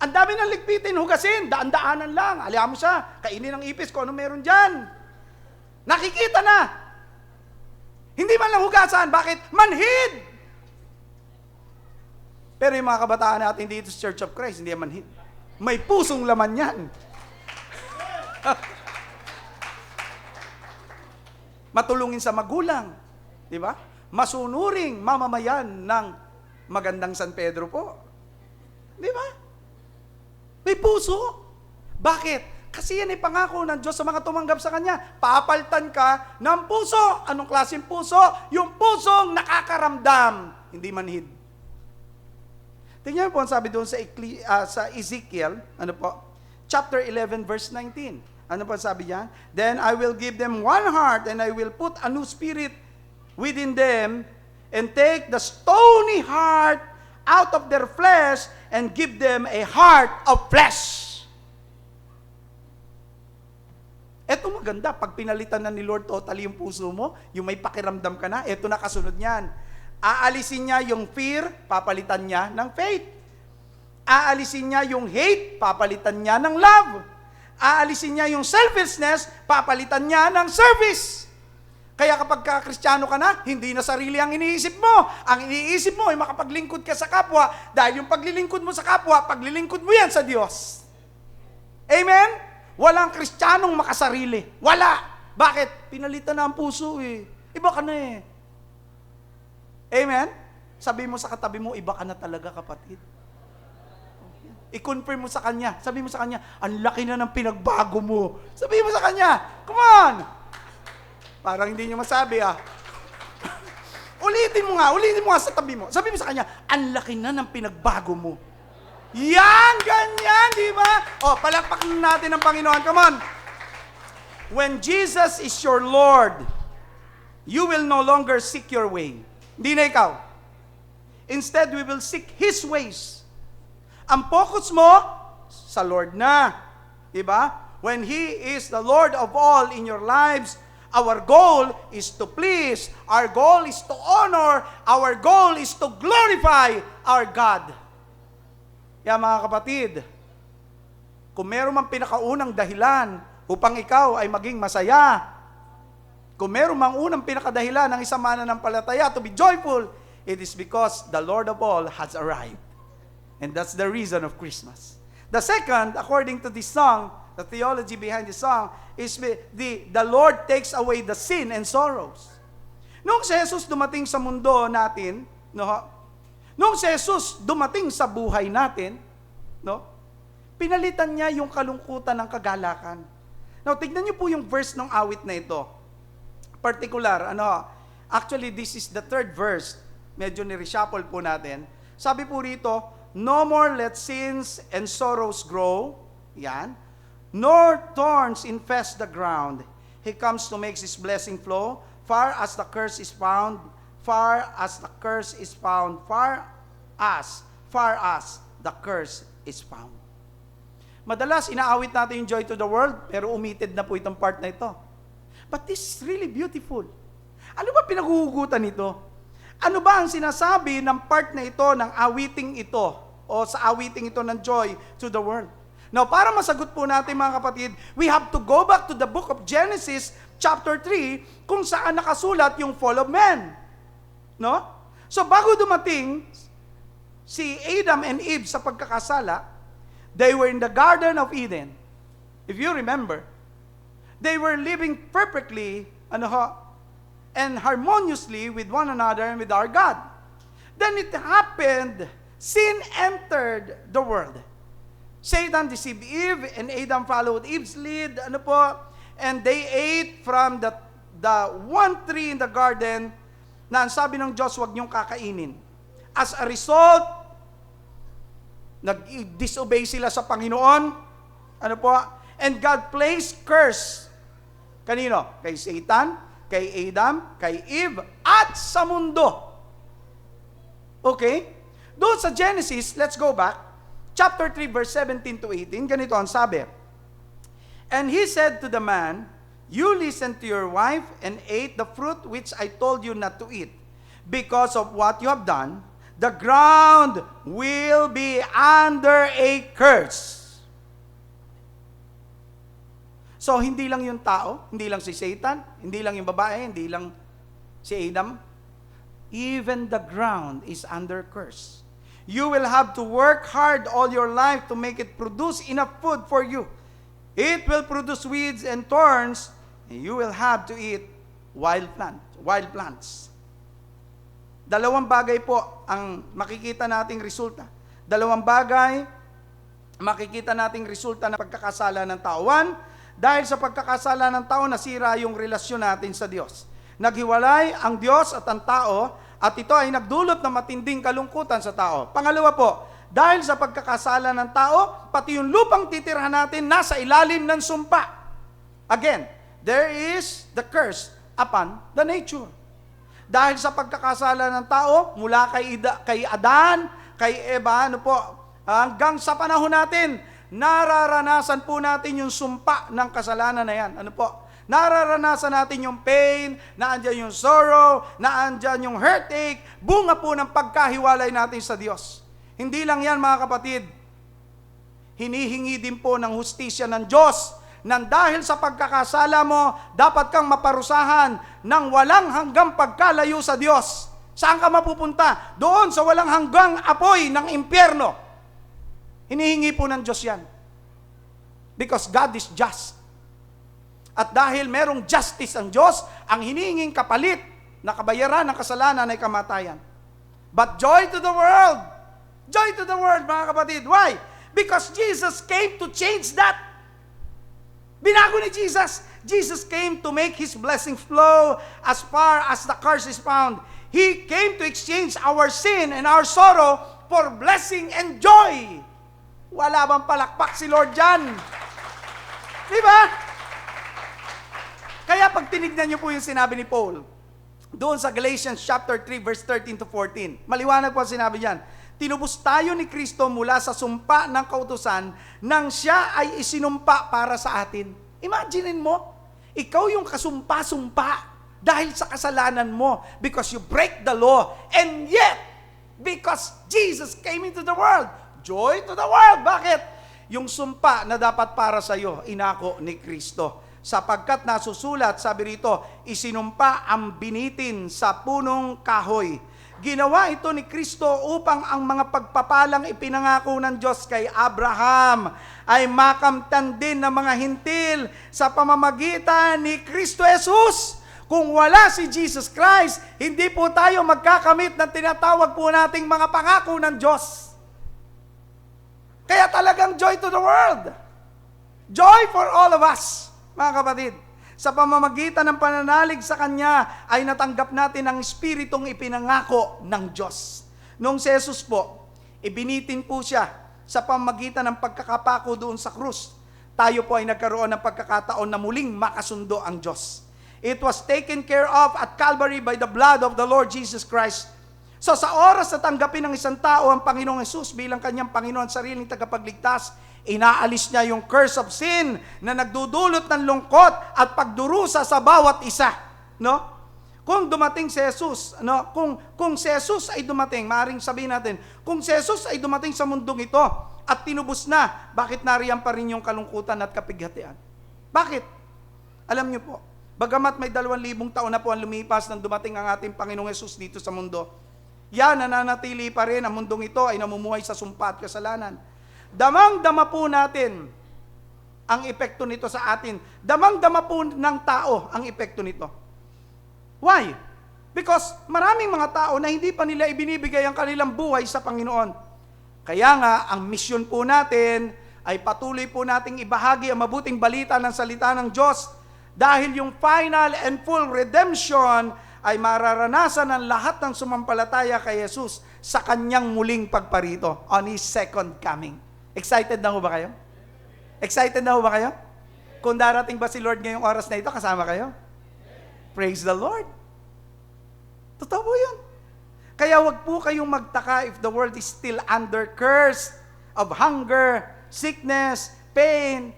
Ang dami ng ligpitin, hugasin, daan-daanan lang. Alam mo siya, kainin ang ipis ko, ano meron dyan? Nakikita na. Hindi man lang hugasan. Bakit? Manhid! Pero yung mga kabataan natin dito sa Church of Christ, hindi manhid. May pusong laman yan. Matulungin sa magulang. Di ba? Masunuring mamamayan ng magandang San Pedro po. Di ba? May puso. Bakit? Kasi yan ay pangako ng Diyos sa mga tumanggap sa Kanya. Papalitan ka ng puso. Anong klaseng puso? Yung pusong nakakaramdam. Hindi manhid. Tingnan po ang sabi doon sa Ezekiel, ano po? Chapter 11, verse 19. Ano po ang sabi niya? Then I will give them one heart and I will put a new spirit within them and take the stony heart out of their flesh and give them a heart of flesh. Eto maganda, pag pinalitan na ni Lord totally yung puso mo, yung may pakiramdam ka na, eto na kasunod niyan. Aalisin niya yung fear, papalitan niya ng faith. Aalisin niya yung hate, papalitan niya ng love. Aalisin niya yung selfishness, papalitan niya ng service. Kaya kapag ka-Kristiyano ka na, hindi na sarili ang iniisip mo. Ang iniisip mo ay makapaglingkod ka sa kapwa, dahil yung paglilingkod mo sa kapwa, paglilingkod mo yan sa Diyos. Amen? Walang Kristiyanong makasarili. Wala. Bakit? Pinalitan na ang puso eh. Iba ka na eh. Amen? Sabi mo sa katabi mo, iba ka na talaga kapatid. I-confirm mo sa kanya. Sabi mo sa kanya, ang laki na ng pinagbago mo. Sabi mo sa kanya, come on! Parang hindi niya masabi ulitin mo nga sa tabi mo. Sabi mo sa kanya, ang laki na ng pinagbago mo. Yan, ganyan, di ba? Palakpakan natin ang Panginoon. Come on. When Jesus is your Lord, you will no longer seek your way. Hindi na ikaw. Instead, we will seek His ways. Ang focus mo, sa Lord na. Diba? When He is the Lord of all in your lives, our goal is to please, our goal is to honor, our goal is to glorify our God. Kaya mga kapatid, kung meron mang pinakaunang dahilan upang ikaw ay maging masaya, kung meron mang unang pinakadahilan ng isang mananampalataya to be joyful, it is because the Lord of all has arrived. And that's the reason of Christmas. The second, according to this song, the theology behind this song, is the Lord takes away the sin and sorrows. Nung si Jesus dumating sa mundo natin, nung si Jesus dumating sa buhay natin, pinalitan niya yung kalungkutan ng kagalakan. Now, tignan niyo po yung verse ng awit na ito. Particular, actually, this is the third verse. Medyo ni-reshuffle po natin. Sabi po rito, no more let sins and sorrows grow. Yan. Nor thorns infest the ground. He comes to make His blessing flow. Far as the curse is found, far as the curse is found, far as the curse is found. Madalas, inaawit natin yung joy to the world, pero umited na po itong part na ito. But this is really beautiful. Ano ba pinaghuhugutan nito? Ano ba ang sinasabi ng part na ito, ng awiting ito, o sa awiting ito ng joy to the world? Now, para masagot po natin mga kapatid, we have to go back to the book of Genesis, chapter 3, kung saan nakasulat yung fall of man. So, bago dumating si Adam and Eve sa pagkakasala, they were in the Garden of Eden. If you remember, they were living perfectly and harmoniously with one another and with our God. Then it happened, sin entered the world. Satan deceived Eve, and Adam followed Eve's lead, and they ate from the one tree in the garden na ang sabi ng Diyos, huwag niyong kakainin. As a result, nag-disobey sila sa Panginoon, and God placed curse. Kanino? Kay Satan, kay Adam, kay Eve, at sa mundo. Okay? Doon sa Genesis, let's go back. Chapter 3, verse 17 to 18, ganito ang sabi. And he said to the man, you listened to your wife and ate the fruit which I told you not to eat. Because of what you have done, the ground will be under a curse. So, hindi lang yung tao, hindi lang si Satan, hindi lang yung babae, hindi lang si Adam. Even the ground is under curse. You will have to work hard all your life to make it produce enough food for you. It will produce weeds and thorns, and you will have to eat wild plants. Dalawang bagay po ang makikita nating resulta. Dalawang bagay makikita nating resulta ng pagkakasala ng tao. One, dahil sa pagkakasala ng tao, nasira yung relasyon natin sa Diyos. Naghiwalay ang Diyos at ang tao, at ito ay nagdulot ng matinding kalungkutan sa tao. Pangalawa po, dahil sa pagkakasala ng tao, pati yung lupang titirhan natin nasa ilalim ng sumpa. Again, there is the curse upon the nature. Dahil sa pagkakasala ng tao, mula kay Adan, kay Eva, hanggang sa panahon natin, nararanasan po natin yung sumpa ng kasalanan na yan. Nararanasan natin yung pain, naandyan yung sorrow, naandyan yung heartache, bunga po ng pagkahiwalay natin sa Diyos. Hindi lang yan mga kapatid, hinihingi din po ng hustisya ng Diyos, nang dahil sa pagkakasala mo, dapat kang maparusahan ng walang hanggang pagkalayo sa Diyos. Saan ka mapupunta? Doon sa walang hanggang apoy ng impyerno. Hinihingi po ng Diyos yan. Because God is just. At dahil merong justice ang Diyos, ang hinihinging kapalit na kabayaran ng kasalanan ay kamatayan. But joy to the world! Joy to the world, mga kapatid. Why? Because Jesus came to change that. Binago ni Jesus. Jesus came to make His blessing flow as far as the curse is found. He came to exchange our sin and our sorrow for blessing and joy. Wala bang palakpak si Lord dyan? Diba? Kaya pag tinignan niyo po yung sinabi ni Paul, doon sa Galatians chapter 3 verse 13 to 14, maliwanag po ang sinabi diyan. Tinubos tayo ni Kristo mula sa sumpa ng kautusan nang siya ay isinumpa para sa atin. Imaginein mo, ikaw yung kasumpa-sumpa dahil sa kasalanan mo because you break the law, and yet, because Jesus came into the world, joy to the world. Bakit? Yung sumpa na dapat para sa iyo, inako ni Kristo. Sapagkat nasusulat, sabi rito, isinumpa ang binitin sa punong kahoy. Ginawa ito ni Kristo upang ang mga pagpapalang ipinangako ng Diyos kay Abraham ay makamtan din ng mga hintil sa pamamagitan ni Kristo Jesus. Kung wala si Jesus Christ, hindi po tayo magkakamit ng tinatawag po nating mga pangako ng Diyos. Kaya talagang joy to the world. Joy for all of us, mga kapatid. Sa pamamagitan ng pananalig sa Kanya ay natanggap natin ang Espiritong ipinangako ng Diyos. Noong si Jesus po, ibinitin po siya sa pamamagitan ng pagkakapako doon sa krus. Tayo po ay nagkaroon ng pagkakataon na muling makasundo ang Diyos. It was taken care of at Calvary by the blood of the Lord Jesus Christ. So sa oras na tanggapin ng isang tao ang Panginoong Hesus bilang kanyang Panginoon at sariling tagapagligtas, inaalis niya yung curse of sin na nagdudulot ng lungkot at pagdurusa sa bawat isa, no? Kung dumating si Jesus, no? Kung si Jesus ay dumating, maaring sabihin natin, kung si Jesus ay dumating sa mundong ito at tinubos na, bakit nariyan pa rin yung kalungkutan at kapighatian? Bakit? Alam niyo po, bagamat may 2,000 taon na po ang lumipas nang dumating ang ating Panginoong Hesus dito sa mundo, yan, nananatili pa rin ang mundong ito ay namumuhay sa sumpa at kasalanan. Damang-dama po natin ang epekto nito sa atin. Damang-dama po ng tao ang epekto nito. Why? Because maraming mga tao na hindi pa nila ibinibigay ang kanilang buhay sa Panginoon. Kaya nga, ang misyon po natin ay patuloy po nating ibahagi ang mabuting balita ng salita ng Diyos dahil yung final and full redemption ay mararanasan ng lahat ng sumampalataya kay Jesus sa kanyang muling pagparito on His second coming. Excited na ho ba kayo? Excited na ho ba kayo? Kung darating ba si Lord ngayong oras na ito, kasama kayo? Praise the Lord. Totoo po yun. Kaya wag po kayong magtaka if the world is still under curse of hunger, sickness, pain,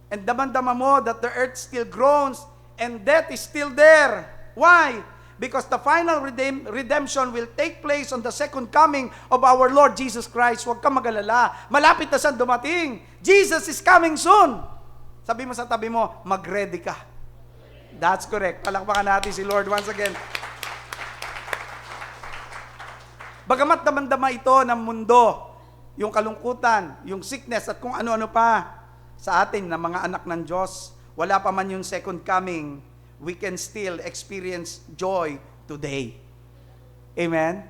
and damang-dama mo that the earth still groans and death is still there. Why? Because the final redemption will take place on the second coming of our Lord Jesus Christ. Huwag kang mag-alala. Malapit na siyang dumating. Jesus is coming soon. Sabi mo sa tabi mo, mag-ready ka. That's correct. Palakpakan natin si Lord once again. Bagamat damang-dama ito ng mundo, yung kalungkutan, yung sickness at kung ano-ano pa sa atin na mga anak ng Diyos, wala pa man yung second coming, we can still experience joy today. Amen?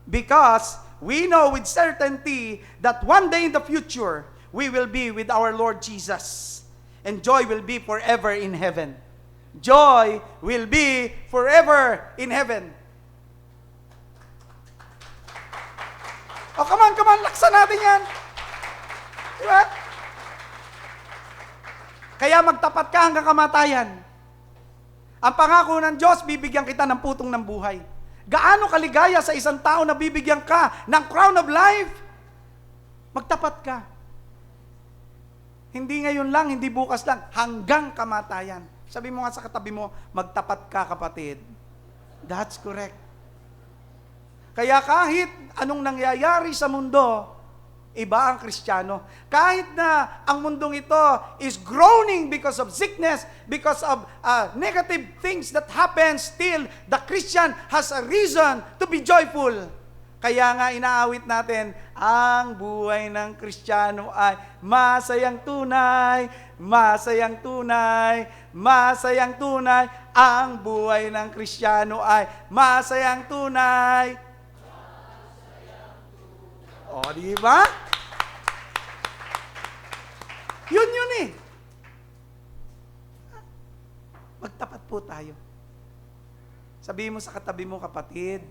Because we know with certainty that one day in the future, we will be with our Lord Jesus. And joy will be forever in heaven. Joy will be forever in heaven. Oh, come on, laksan natin yan. Diba? Kaya magtapat ka hanggang kamatayan. Ang pangako ng Diyos, bibigyan kita ng putong ng buhay. Gaano kaligaya sa isang tao na bibigyan ka ng crown of life? Magtapat ka. Hindi ngayon lang, hindi bukas lang, hanggang kamatayan. Sabi mo nga sa katabi mo, magtapat ka, kapatid. That's correct. Kaya kahit anong nangyayari sa mundo, iba ang Kristiyano. Kahit na ang mundong ito is groaning because of sickness, because of negative things that happen, still, the Christian has a reason to be joyful. Kaya nga inaawit natin, ang buhay ng Kristiyano ay masayang tunay, masayang tunay, masayang tunay. Ang buhay ng Kristiyano ay masayang tunay. O, di ba? po tayo. Sabihin mo sa katabi mo, kapatid,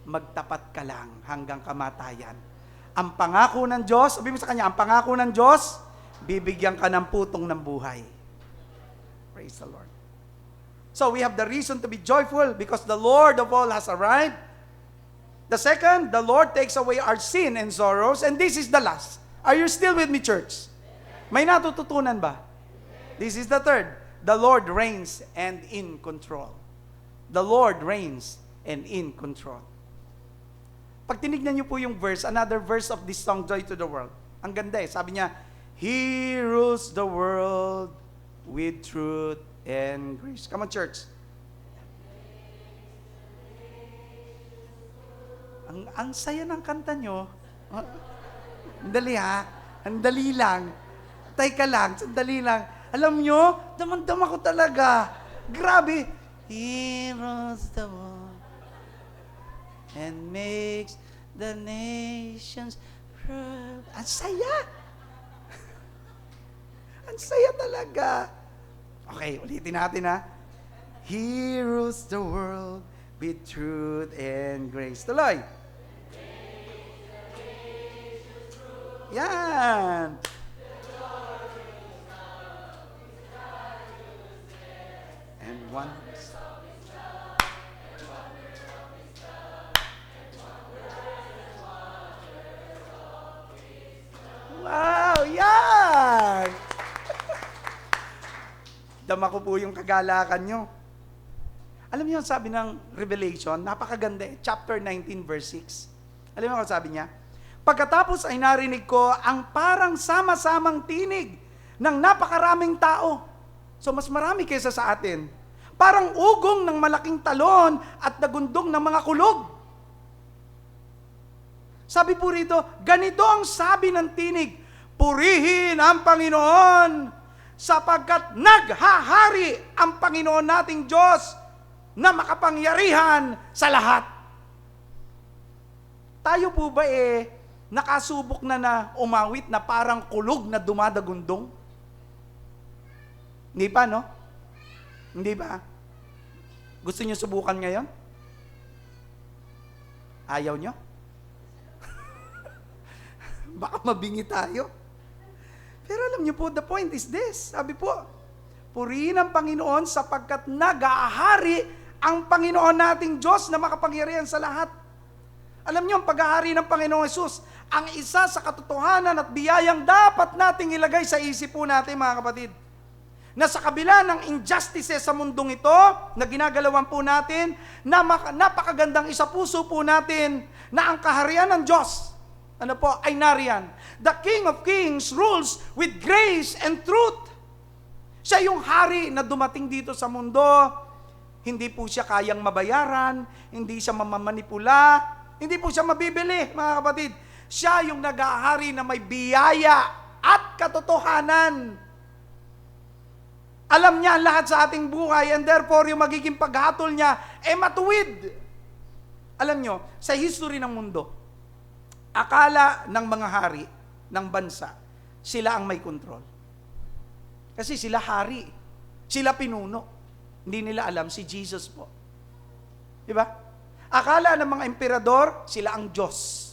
magtapat ka lang hanggang kamatayan. Ang pangako ng Diyos, sabihin mo sa kanya, ang pangako ng Diyos, bibigyan ka ng putong ng buhay. Praise the Lord. So we have the reason to be joyful because the Lord of all has arrived. The second, the Lord takes away our sin and sorrows. And this is the last. Are you still with me, church? May natututunan ba? This is the third. The Lord reigns and in control. The Lord reigns and in control. Pag tinignan niyo po yung verse, another verse of this song, Joy to the World. Ang ganda eh. Sabi niya, He rules the world with truth and grace. Come on, church. Ang saya ng kanta nyo. Ang dali ha. Ang dali lang. Teka lang, sandali lang. Alam nyo, damang-dama ko talaga. Grabe. He rules the world and makes the nations proud. Ang saya. Ang saya talaga. Okay, ulitin natin ha. He rules the world with truth and grace. Tuloy. Yan. And one. Wow, yan! Dama ko po yung kagalakan nyo. Alam niyo, sabi ng Revelation, napakaganda eh, chapter 19, verse 6. Alam niyo kung sabi niya? Pagkatapos ay narinig ko ang parang sama-samang tinig ng napakaraming tao. So mas marami kaysa sa atin. Parang ugong ng malaking talon at nagundong ng mga kulog. Sabi po rito, ganito ang sabi ng tinig, purihin ang Panginoon sapagkat naghahari ang Panginoon nating Diyos na makapangyarihan sa lahat. Tayo po ba nakasubok na umawit na parang kulog na dumadagundong? Hindi pa, no? Hindi ba? Gusto niyo subukan ngayon? Ayaw niyo? Baka mabingi tayo. Pero alam niyo po, the point is this. Sabi po, purihin ang Panginoon sapagkat nag-aahari ang Panginoon nating Diyos na makapangyarihan sa lahat. Alam niyo, ang pag-aahari ng Panginoong Yesus, ang isa sa katotohanan at biyayang dapat nating ilagay sa isip po natin, mga kapatid. Na sa kabila ng injustices sa mundong ito, na ginagalawan po natin, na napakagandang isa puso po natin, na ang kaharian ng Diyos, ano po, ay nariyan. The King of Kings rules with grace and truth. Siya yung hari na dumating dito sa mundo. Hindi po siya kayang mabayaran, hindi siya mamamanipula, hindi po siya mabibili, mga kapatid. Siya yung nag-ahari na may biyaya at katotohanan. Alam niya ang lahat sa ating buhay and therefore yung magiging paghatol niya matuwid. Alam niyo, sa history ng mundo, akala ng mga hari ng bansa, sila ang may kontrol. Kasi sila hari, sila pinuno. Hindi nila alam si Jesus po. Diba? Akala ng mga emperador, sila ang Diyos.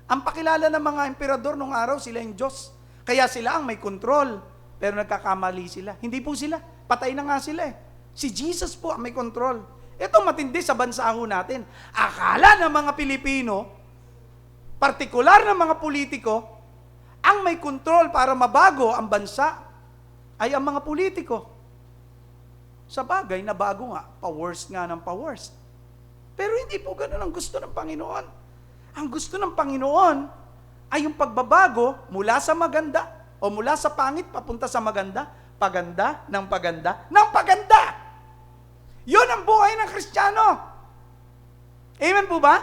Ang pakilala ng mga emperador nung araw, sila yung Diyos. Kaya sila ang may kontrol. Pero nagkakamali sila. Hindi po sila. Patay na nga sila eh. Si Jesus po ang may kontrol. Ito matindi sa bansa ho natin. Akala ng mga Pilipino, partikular ng mga politiko, ang may kontrol para mabago ang bansa ay ang mga politiko. Sa bagay na bago nga, pa-worst nga ng pa-worst. Pero hindi po ganun ang gusto ng Panginoon. Ang gusto ng Panginoon ay yung pagbabago mula sa maganda o mula sa pangit papunta sa maganda, paganda ng paganda ng paganda. Yun ang buhay ng Kristiyano. Amen po ba?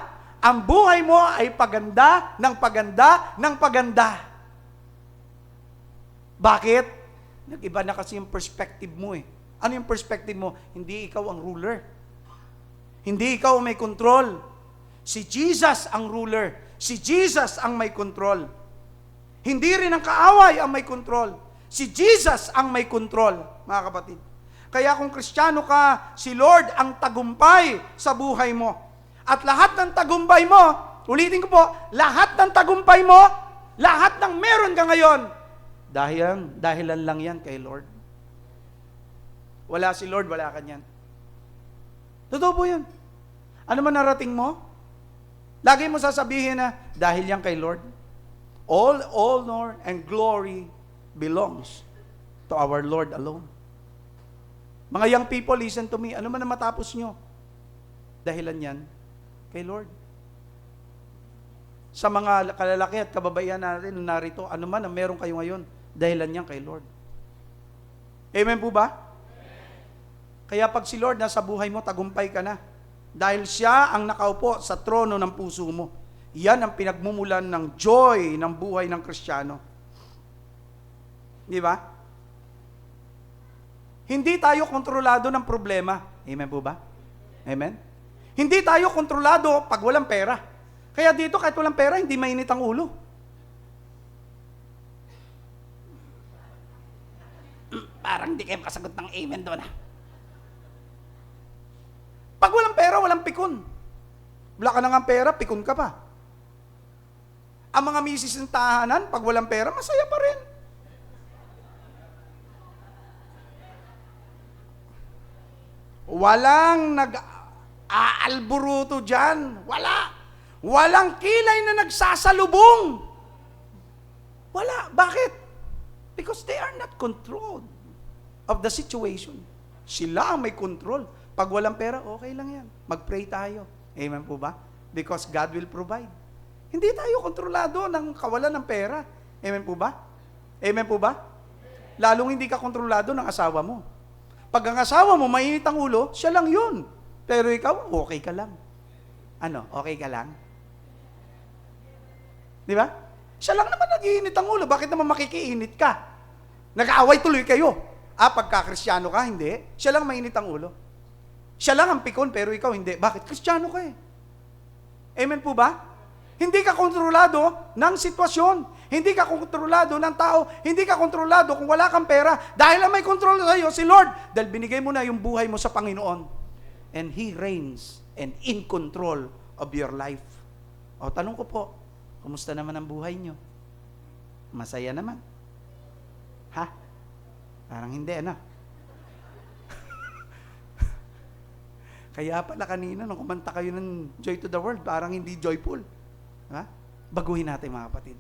Ang buhay mo ay paganda ng paganda ng paganda. Bakit? Nag-iba na kasi yung perspective mo eh. Ano yung perspective mo? Hindi ikaw ang ruler. Hindi ikaw ang may control. Si Jesus ang ruler. Si Jesus ang may control. Hindi rin ang kaaway ang may control. Si Jesus ang may control, mga kapatid. Kaya kung Kristiyano ka, si Lord ang tagumpay sa buhay mo. At lahat ng tagumpay mo, ulitin ko po, lahat ng tagumpay mo, lahat ng meron ka ngayon, dahilan lang yan kay Lord. Wala si Lord, wala ka niyan. Totoo po yan. Ano man narating mo, lagi mo sasabihin na, dahil yan kay Lord. All honor and glory belongs to our Lord alone. Mga young people, listen to me. Ano man ang matapos nyo, dahilan yan kay Lord. Sa mga kalalaki at kababaihan natin narito, ano man ang meron kayo ngayon, dahilan yan kay Lord. Amen po ba? Kaya pag si Lord nasa buhay mo, tagumpay ka na. Dahil siya ang nakaupo sa trono ng puso mo. Yan ang pinagmumulan ng joy ng buhay ng Kristiyano. Di ba? Hindi tayo kontrolado ng problema. Amen po ba? Amen? Hindi tayo kontrolado pag walang pera. Kaya dito kahit walang pera, hindi mainit ang ulo. Parang hindi kayo makasagot ng amen doon. Pag walang pera, walang pikon. Wala ka na nga pera, pikon ka pa. Ang mga misis ng tahanan, pag walang pera, masaya pa rin. Walang nag-aalburuto dyan. Wala. Walang kilay na nagsasalubong. Wala. Bakit? Because they are not controlled of the situation. Sila ang may control. Pag walang pera, okay lang yan. Mag-pray tayo. Amen po ba? Because God will provide. Hindi tayo kontrolado ng kawalan ng pera. Amen po ba? Amen po ba? Lalong hindi ka kontrolado ng asawa mo. Pag ang asawa mo mainit ang ulo, siya lang yun. Pero ikaw, okay ka lang. Ano? Okay ka lang? Di ba? Siya lang naman nag-iinit ang ulo. Bakit naman makikiinit ka? Nag-aaway tuloy kayo. Pagka-Kristiyano ka, hindi. Siya lang mainit ang ulo. Siya lang ang pikon, pero ikaw hindi. Bakit? Kristiyano ka eh. Amen po ba? Hindi ka kontrolado ng sitwasyon. Hindi ka kontrolado ng tao. Hindi ka kontrolado kung wala kang pera. Dahil ang may kontrol sa iyo, si Lord. Dahil binigay mo na yung buhay mo sa Panginoon. And He reigns and in control of your life. O, tanong ko po, kumusta naman ang buhay nyo? Masaya naman? Ha? Parang hindi, ano? Kaya pala kanina, nung kumanta kayo ng Joy to the World, parang hindi joyful. Ha? Baguhin natin mga kapatid.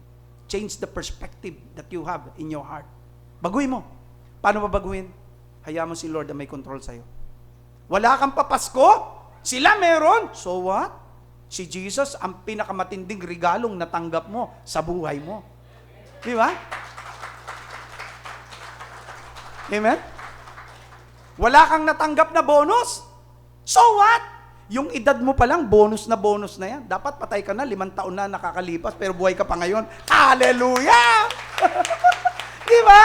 Change the perspective that you have in your heart. Baguhin mo. Paano babaguhin? Hayaan mo si Lord na may control sa'yo. Wala kang papasko? Sila meron? So what? Si Jesus ang pinakamatinding regalong natanggap mo sa buhay mo. Di ba? Amen? Wala kang natanggap na bonus? So what? Yung edad mo pa lang, bonus na yan. Dapat patay ka na, 5 taon na nakakalipas, pero buhay ka pa ngayon. Hallelujah! Di ba?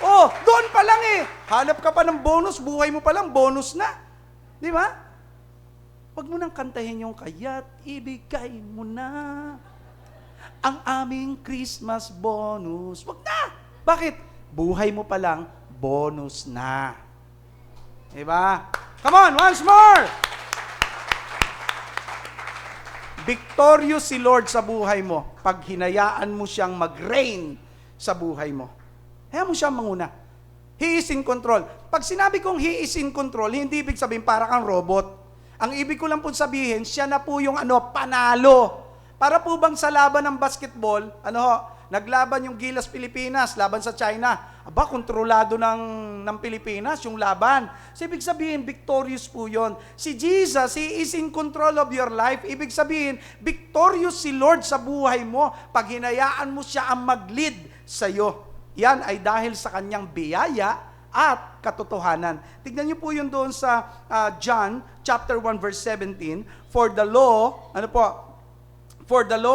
Oh, doon pa lang eh. Hanap ka pa ng bonus, buhay mo pa lang, bonus na. Di ba? Huwag mo nang kantahin yung kaya't ibigay mo na ang aming Christmas bonus. Huwag na! Bakit? Buhay mo pa lang, bonus na. Di ba? Come on, once more! Victorious si Lord sa buhay mo pag hinayaan mo siyang mag-reign sa buhay mo. Hayaan mo siyang manguna. He is in control. Pag sinabi kong He is in control, hindi ibig sabihin para kang robot. Ang ibig ko lang po sabihin, siya na po yung panalo. Para po bang sa laban ng basketball, naglaban yung Gilas Pilipinas, laban sa China. Aba, kontrolado ng Pilipinas yung laban. So, ibig sabihin, victorious po yun. Si Jesus, He is in control of your life. Ibig sabihin, victorious si Lord sa buhay mo pag hinayaan mo siya ang mag-lead sa'yo. Yan ay dahil sa kanyang biyaya at katotohanan. Tignan niyo po yun doon sa John chapter 1 verse 17. For the law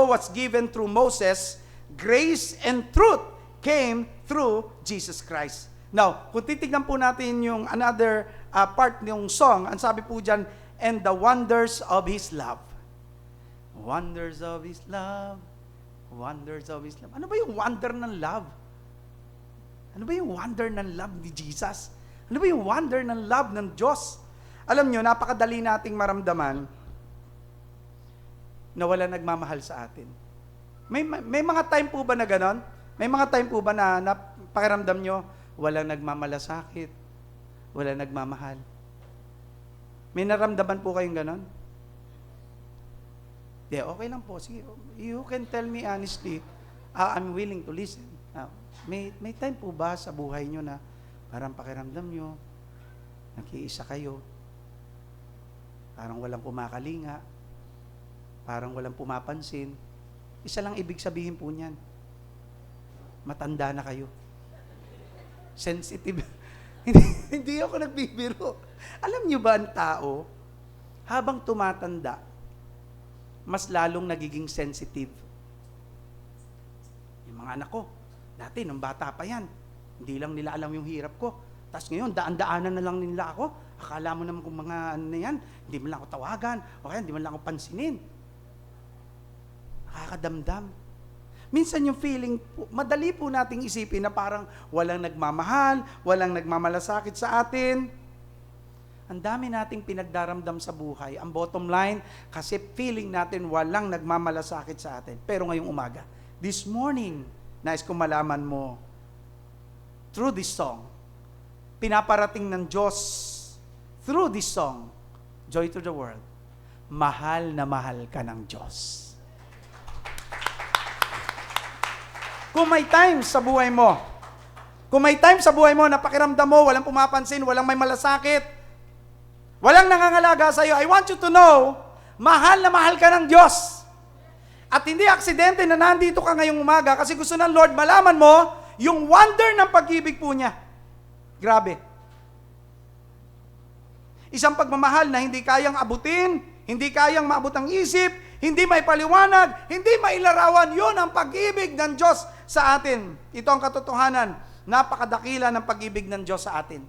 was given through Moses, grace and truth came through Jesus Christ. Now, kung titignan po natin yung another part ng song, ang sabi po dyan, and the wonders of His love. Wonders of His love. Wonders of His love. Ano ba yung wonder ng love? Ano ba yung wonder ng love ni Jesus? Ano ba yung wonder ng love ng Diyos? Alam nyo, napakadali nating maramdaman na wala nagmamahal sa atin. May mga time po ba na ganon? May mga time po ba na pakiramdam nyo, walang nagmamalasakit, walang nagmamahal? May naramdaman po kayong ganon? Yeah, okay lang po. Sige, you can tell me honestly, I'm willing to listen. May time po ba sa buhay nyo na parang pakiramdam nyo, nag-iisa kayo, parang walang kumakalinga, parang walang pumapansin? Isa lang ibig sabihin po niyan, matanda na kayo. Sensitive. Hindi ako nagbibiro. Alam nyo ba ang tao, habang tumatanda, mas lalong nagiging sensitive. Yung mga anak ko, dati nung bata pa yan, hindi lang nila alam yung hirap ko. Tapos ngayon, daan-daanan na lang nila ako. Akala mo naman kung mga ano na yan, hindi man lang ako tawagan, o kaya hindi man lang ako pansinin. Nakakadamdam. Minsan yung feeling, madali po nating isipin na parang walang nagmamahal, walang nagmamalasakit sa atin. Ang dami nating pinagdaramdam sa buhay. Ang bottom line, kasi feeling natin walang nagmamalasakit sa atin. Pero ngayong umaga, this morning, nais kong malaman mo, through this song, pinaparating ng Diyos, through this song, Joy to the World, mahal na mahal ka ng Diyos. Kung may time sa buhay mo, na pakiramdam mo, walang pumapansin, walang may malasakit, walang nangangalaga sa iyo, I want you to know, mahal na mahal ka ng Diyos. At hindi aksidente na nandito ka ngayong umaga kasi gusto ng Lord malaman mo yung wonder ng pag-ibig po niya. Grabe. Isang pagmamahal na hindi kayang abutin, hindi kayang maabot ang isip, hindi may paliwanag, hindi mailarawan. Yun ang pag-ibig ng Diyos sa atin. Ito ang katotohanan. Napakadakila ng pag-ibig ng Diyos sa atin.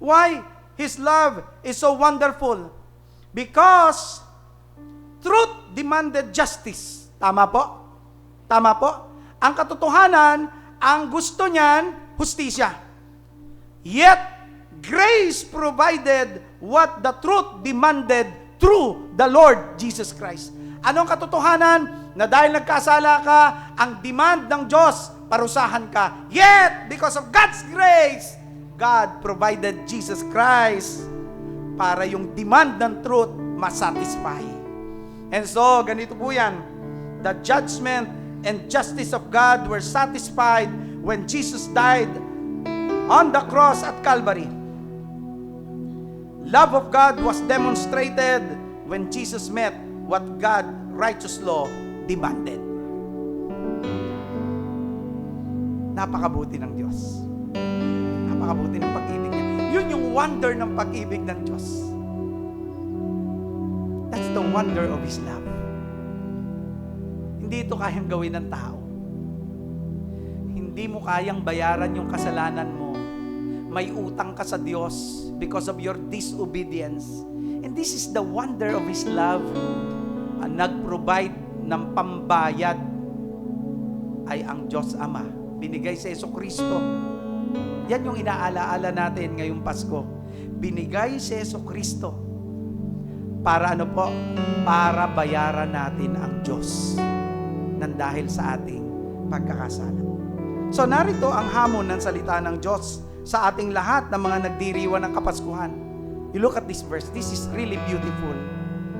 Why? His love is so wonderful. Because truth demanded justice. Tama po? Tama po? Ang katotohanan, ang gusto niyan, hustisya. Yet, grace provided what the truth demanded through the Lord Jesus Christ. Anong katotohanan? Na dahil nagkasala ka, ang demand ng Diyos, parusahan ka. Yet, because of God's grace, God provided Jesus Christ para yung demand ng truth masatisfy. And so, ganito po yan. The judgment and justice of God were satisfied when Jesus died on the cross at Calvary. Love of God was demonstrated when Jesus met what God's righteous law demanded. Napakabuti ng Diyos. Napakabuti ng pag-ibig niya. Yun yung wonder ng pag-ibig ng Diyos. That's the wonder of His love. Hindi ito kayang gawin ng tao. Hindi mo kayang bayaran yung kasalanan mo. May utang ka sa Diyos because of your disobedience. And this is the wonder of His love. Nag-provide ng pambayad ay ang Diyos Ama. Binigay sa Jesucristo. Yan yung inaalaala natin ngayong Pasko. Binigay sa Jesucristo. Para ano po? Para bayaran natin ang Diyos nang dahil sa ating pagkakasala. So narito ang hamon ng salita ng Diyos sa ating lahat ng mga nagdiriwang ng Kapaskuhan. You look at this verse. This is really beautiful.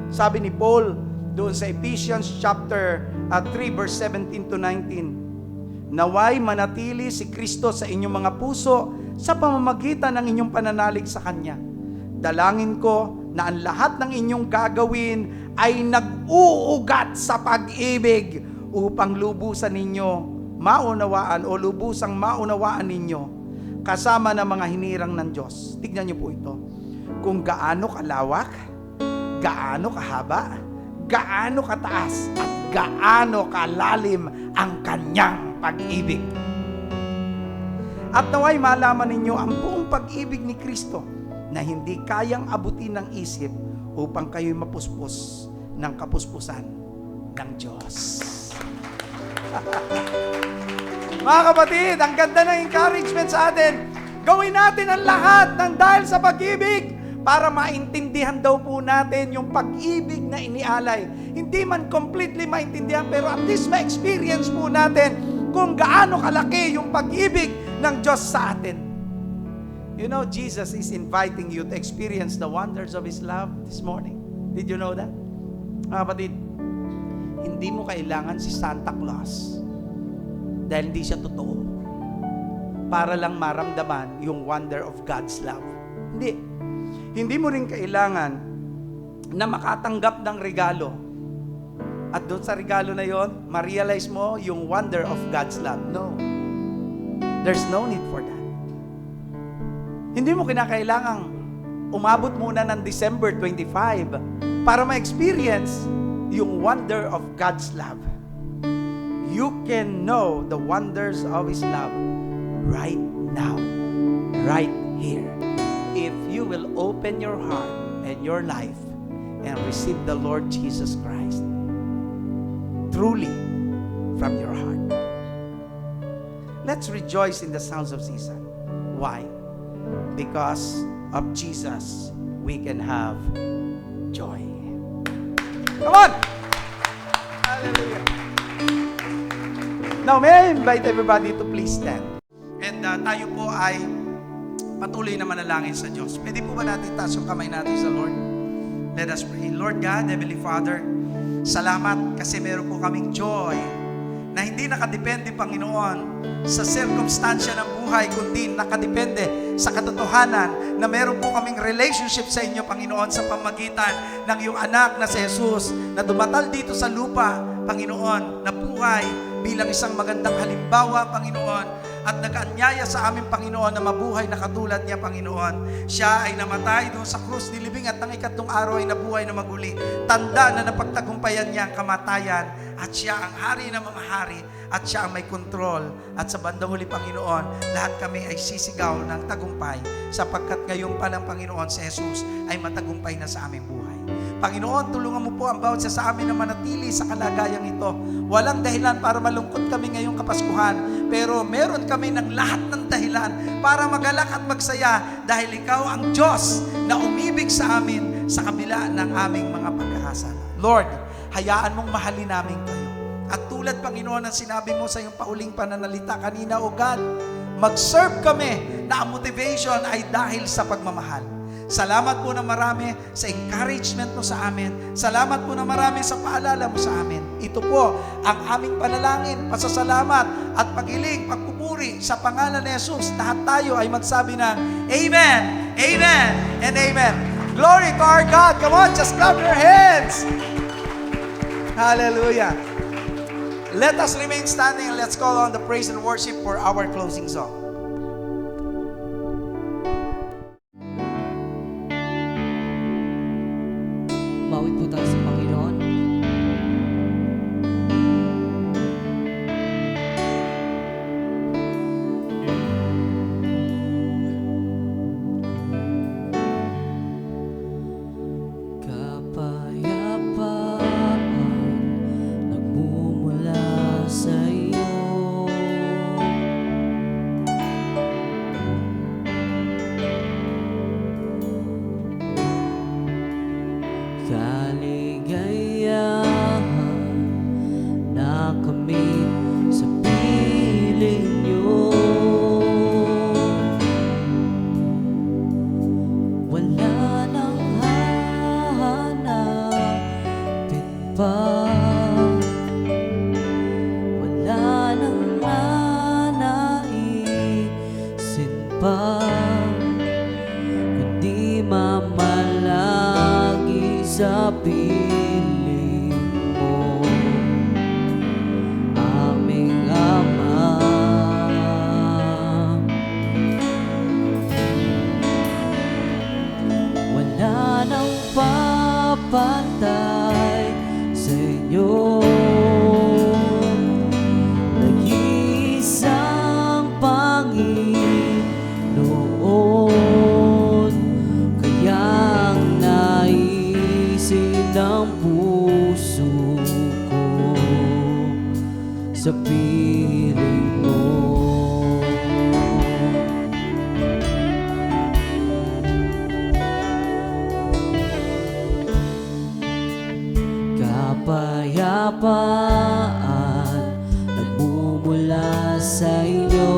Sabi ni Paul doon sa Ephesians chapter 3 verse 17 to 19. Naway manatili si Kristo sa inyong mga puso sa pamamagitan ng inyong pananalig sa Kanya. Dalangin ko na ang lahat ng inyong gagawin ay nag-uugat sa pag-ibig upang lubusan ninyo maunawaan o lubusang maunawaan ninyo kasama ng mga hinirang ng Diyos. Tignan niyo po ito. Kung gaano kalawak, gaano kahaba, gaano kataas, at gaano kalalim ang Kanyang pag-ibig. At naway malaman ninyo ang buong pag-ibig ni Kristo na hindi kayang abutin ng isip upang kayo'y mapuspos ng kapuspusan ng Diyos. Mga kapatid, ang ganda ng encouragement sa atin. Gawin natin ang lahat ng dahil sa pag-ibig para maintindihan daw po natin yung pag-ibig na inialay. Hindi man completely maintindihan, pero at least ma-experience po natin kung gaano kalaki yung pag-ibig ng Diyos sa atin. You know, Jesus is inviting you to experience the wonders of His love this morning. Did you know that? Mga kapatid, hindi mo kailangan si Santa Claus dahil hindi siya totoo para lang maramdaman yung wonder of God's love. Hindi. Hindi mo rin kailangan na makatanggap ng regalo. At doon sa regalo na yon, ma-realize mo yung wonder of God's love. No. There's no need for that. Hindi mo kinakailangang umabot muna ng December 25 para ma-experience yung wonder of God's love. You can know the wonders of His love right now, right here. If you will open your heart and your life and receive the Lord Jesus Christ truly from your heart. Let's rejoice in the sounds of season. Why? Because of Jesus, we can have joy. Come on! Hallelujah. Now, may I invite everybody to please stand. And tayo po ay patuloy na manalangin sa Diyos. Pwede po ba natin taas yung kamay natin sa Lord? Let us pray. Lord God, Heavenly Father, salamat kasi meron po kaming joy na hindi nakadepende, Panginoon, sa sirkumstansya ng buhay, kundi nakadepende sa katotohanan na meron po kaming relationship sa inyo, Panginoon, sa pamagitan ng iyong anak na si Jesus na dumatal dito sa lupa, Panginoon, na buhay bilang isang magandang halimbawa, Panginoon, at nag-anyaya sa amin, Panginoon, na mabuhay na katulad niya, Panginoon. Siya ay namatay doon sa krus, nilibing, at ang ikatlong araw ay nabuhay na maguli. Tanda na napagtagumpayan niya ang kamatayan, at siya ang hari ng mga hari, at siya ang may kontrol. At sa bandang huli, Panginoon, lahat kami ay sisigaw ng tagumpay, sapagkat ngayon pa lang, Panginoon, si Jesus ay matagumpay na sa aming buhay. Panginoon, tulungan mo po ang bawat isa sa amin na manatili sa kalagayang ito. Walang dahilan para malungkot kami ngayong Kapaskuhan, pero meron kami ng lahat ng dahilan para magalak at magsaya dahil Ikaw ang Diyos na umibig sa amin sa kabila ng aming mga pagkakasala. Lord, hayaan mong mahalin namin kayo. At tulad, Panginoon, ng sinabi mo sa iyong pauling pananalita kanina, O God, mag-serve kami na ang motivation ay dahil sa pagmamahal. Salamat po na marami sa encouragement mo sa amin. Salamat po na marami sa paalala mo sa amin. Ito po ang aming panalangin, pasasalamat at paghiling, pagpupuri sa pangalan ni Jesus. Lahat tayo ay magsabi ng Amen, Amen, and Amen. Glory to our God. Come on, just clap your hands. Hallelujah. Let us remain standing and let's call on the praise and worship for our closing song. Mawit po tayo sa Panginoon. Kapayapaan nagmumula sa iyo. Kaligayahan na kami sa piling niyo. Wala nang hahanapin pa, wala nang nanaisin pa, kundi mamalagi sa piling mo, aming Ama. Wala nang papantay sa inyo, nag-iisang Panginoon, kayang naisin ng puso ko sa piling mo. inyo.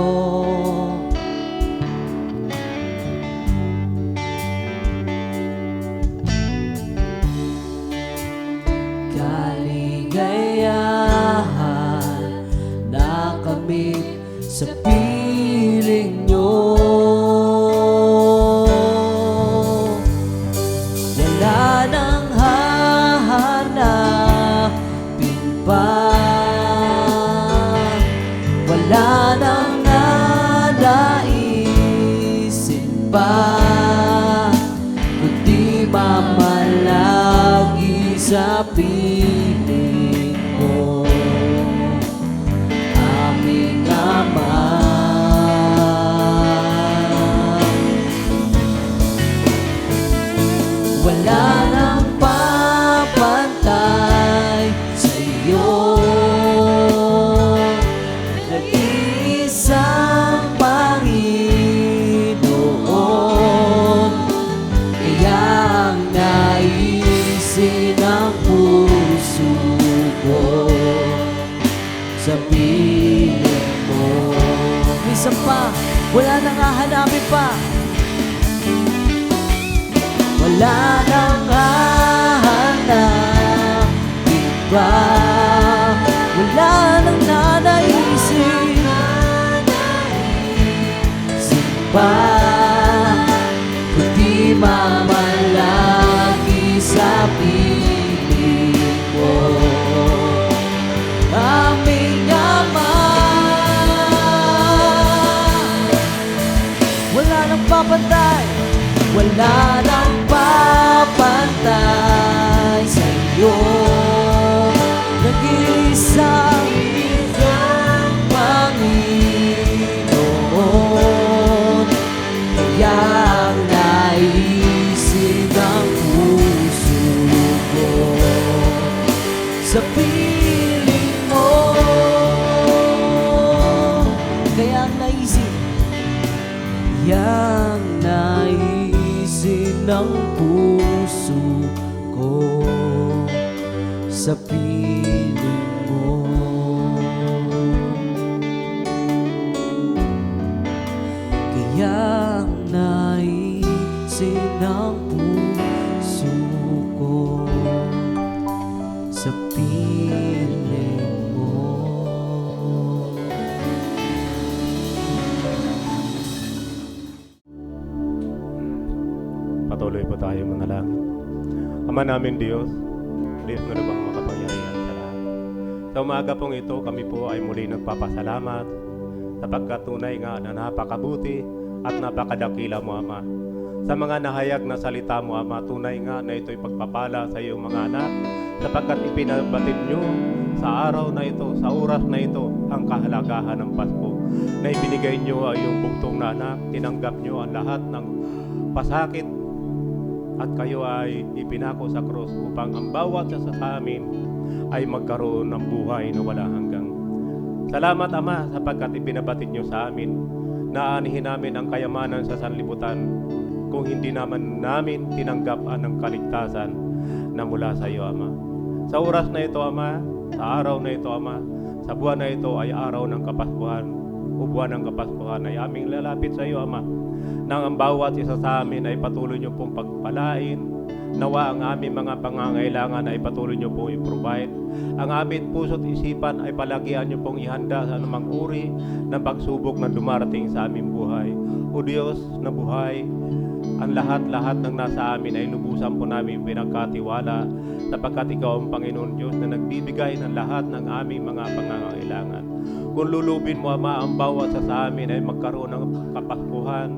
Kaligayahan na kami sa piling nyo. Wala nang hahanapin pa, wala nang nanaisin pa, kundi mamalagi sa piling mo, aming Ama. Wala nang papantay sa iyo, nag-iisang Panginoon, kaya ang naisin ng puso ko sa piling mo. Minsan pa, wala nang hahanapin pa, wala nang hahanapin pa, wala nang nanaisin pa, kundi mamalagi sa piling mo, aming Ama. Wala nang papantay, wala nang papantay sa iyo, nag-iisang Panginoon, kaya ang naisin ng puso ko sa piling mo, kaya ang naisin, yang naisin ng puso ko sa piling mo. Kaya ang naisin ng puso ko sa piling mo. Patuloy po tayo manalangin. Ama namin Diyos, Diyos na lubhang makapangyarihan sa lahat. Sa umaga pong ito, kami po ay muli nagpapasalamat sapagkat tunay nga na napakabuti at napakadakila mo, Ama. Sa mga nahayag na salita mo, Ama, tunay nga na ito'y pagpapala sa iyong mga anak sapagkat ipinabatid nyo sa araw na ito, sa oras na ito, ang kahalagahan ng Pasko na ibinigay nyo ay iyong bugtong na anak, tinanggap nyo ang lahat ng pasakit at kayo ay ipinako sa krus upang ang bawat isa sa amin ay magkaroon ng buhay na wala hanggang. Salamat, Ama, sapagkat ipinabatid nyo sa amin na aanihin namin ang kayamanan sa sanlibutan kung hindi naman namin tinanggap ang kaligtasan na mula sa iyo, Ama. Sa oras na ito, Ama, sa araw na ito, Ama, sa buwan na ito ay araw ng Kapaskuhan o buwan ng Kapaskuhan ay aming lalapit sa iyo, Ama, nang ang bawat isa sa amin ay patuloy niyo pong pagpalain. Nawa ang aming mga pangangailangan ay patuloy niyo pong i-provide. Ang aming puso't isipan ay palagian niyo pong ihanda sa anumang uri ng pagsubok na dumarating sa aming buhay. O Diyos na buhay, ang lahat-lahat ng nasa amin ay lubusan po namin pinagkatiwala sapagkat ikaw ang Panginoon Diyos na nagbibigay ng lahat ng aming mga pangangailangan. Kung lulubin mo, Ama, ang bawat sa amin ay magkaroon ng kapaskuhan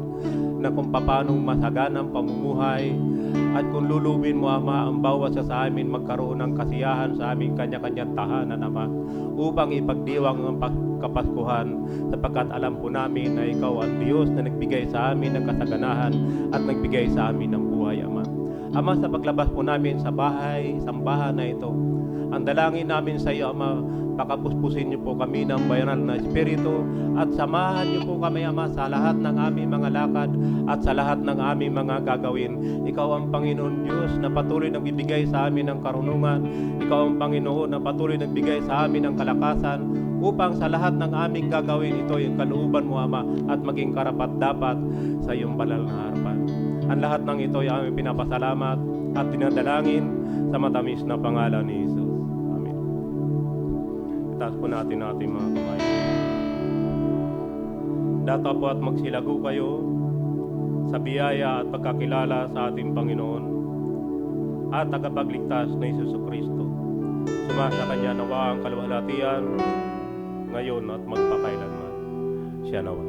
na kung paano masaganang pamumuhay. At kung lulubin mo, Ama, ang bawat sa amin magkaroon ng kasiyahan sa aming kanya-kanyang tahanan, Ama, upang ipagdiwang ang kapaskuhan sapagkat alam po namin na ikaw ang Diyos na nagbigay sa amin ng kasaganahan at nagbigay sa amin ng buhay, Ama. Ama, sa paglabas po namin sa bahay, sambahan na ito, Ang dalangin namin sa iyo, Ama, pakapuspusin niyo po kami ng banal na Espiritu at samahan niyo po kami, Ama, sa lahat ng aming mga lakad at sa lahat ng aming mga gagawin. Ikaw ang Panginoon Diyos na patuloy nagbibigay sa amin ng karunungan. Ikaw ang Panginoon na patuloy nagbigay sa amin ng kalakasan upang sa lahat ng aming gagawin ito yung kalooban mo, Ama, at maging karapat-dapat sa iyong banal na harapan. Ang lahat ng ito ay aming pinapasalamat at dinadalangin sa matamis na pangalan ni Jesus. Amen. Itaas po natin ang ating mga kamay. Data po at magsilago kayo sa biyaya at pagkakilala sa ating Panginoon at tagapagligtas na Hesus Kristo. Sumasa Kanya nawa ang kaluwalhatian ngayon at magpakailanman. Siya nawa.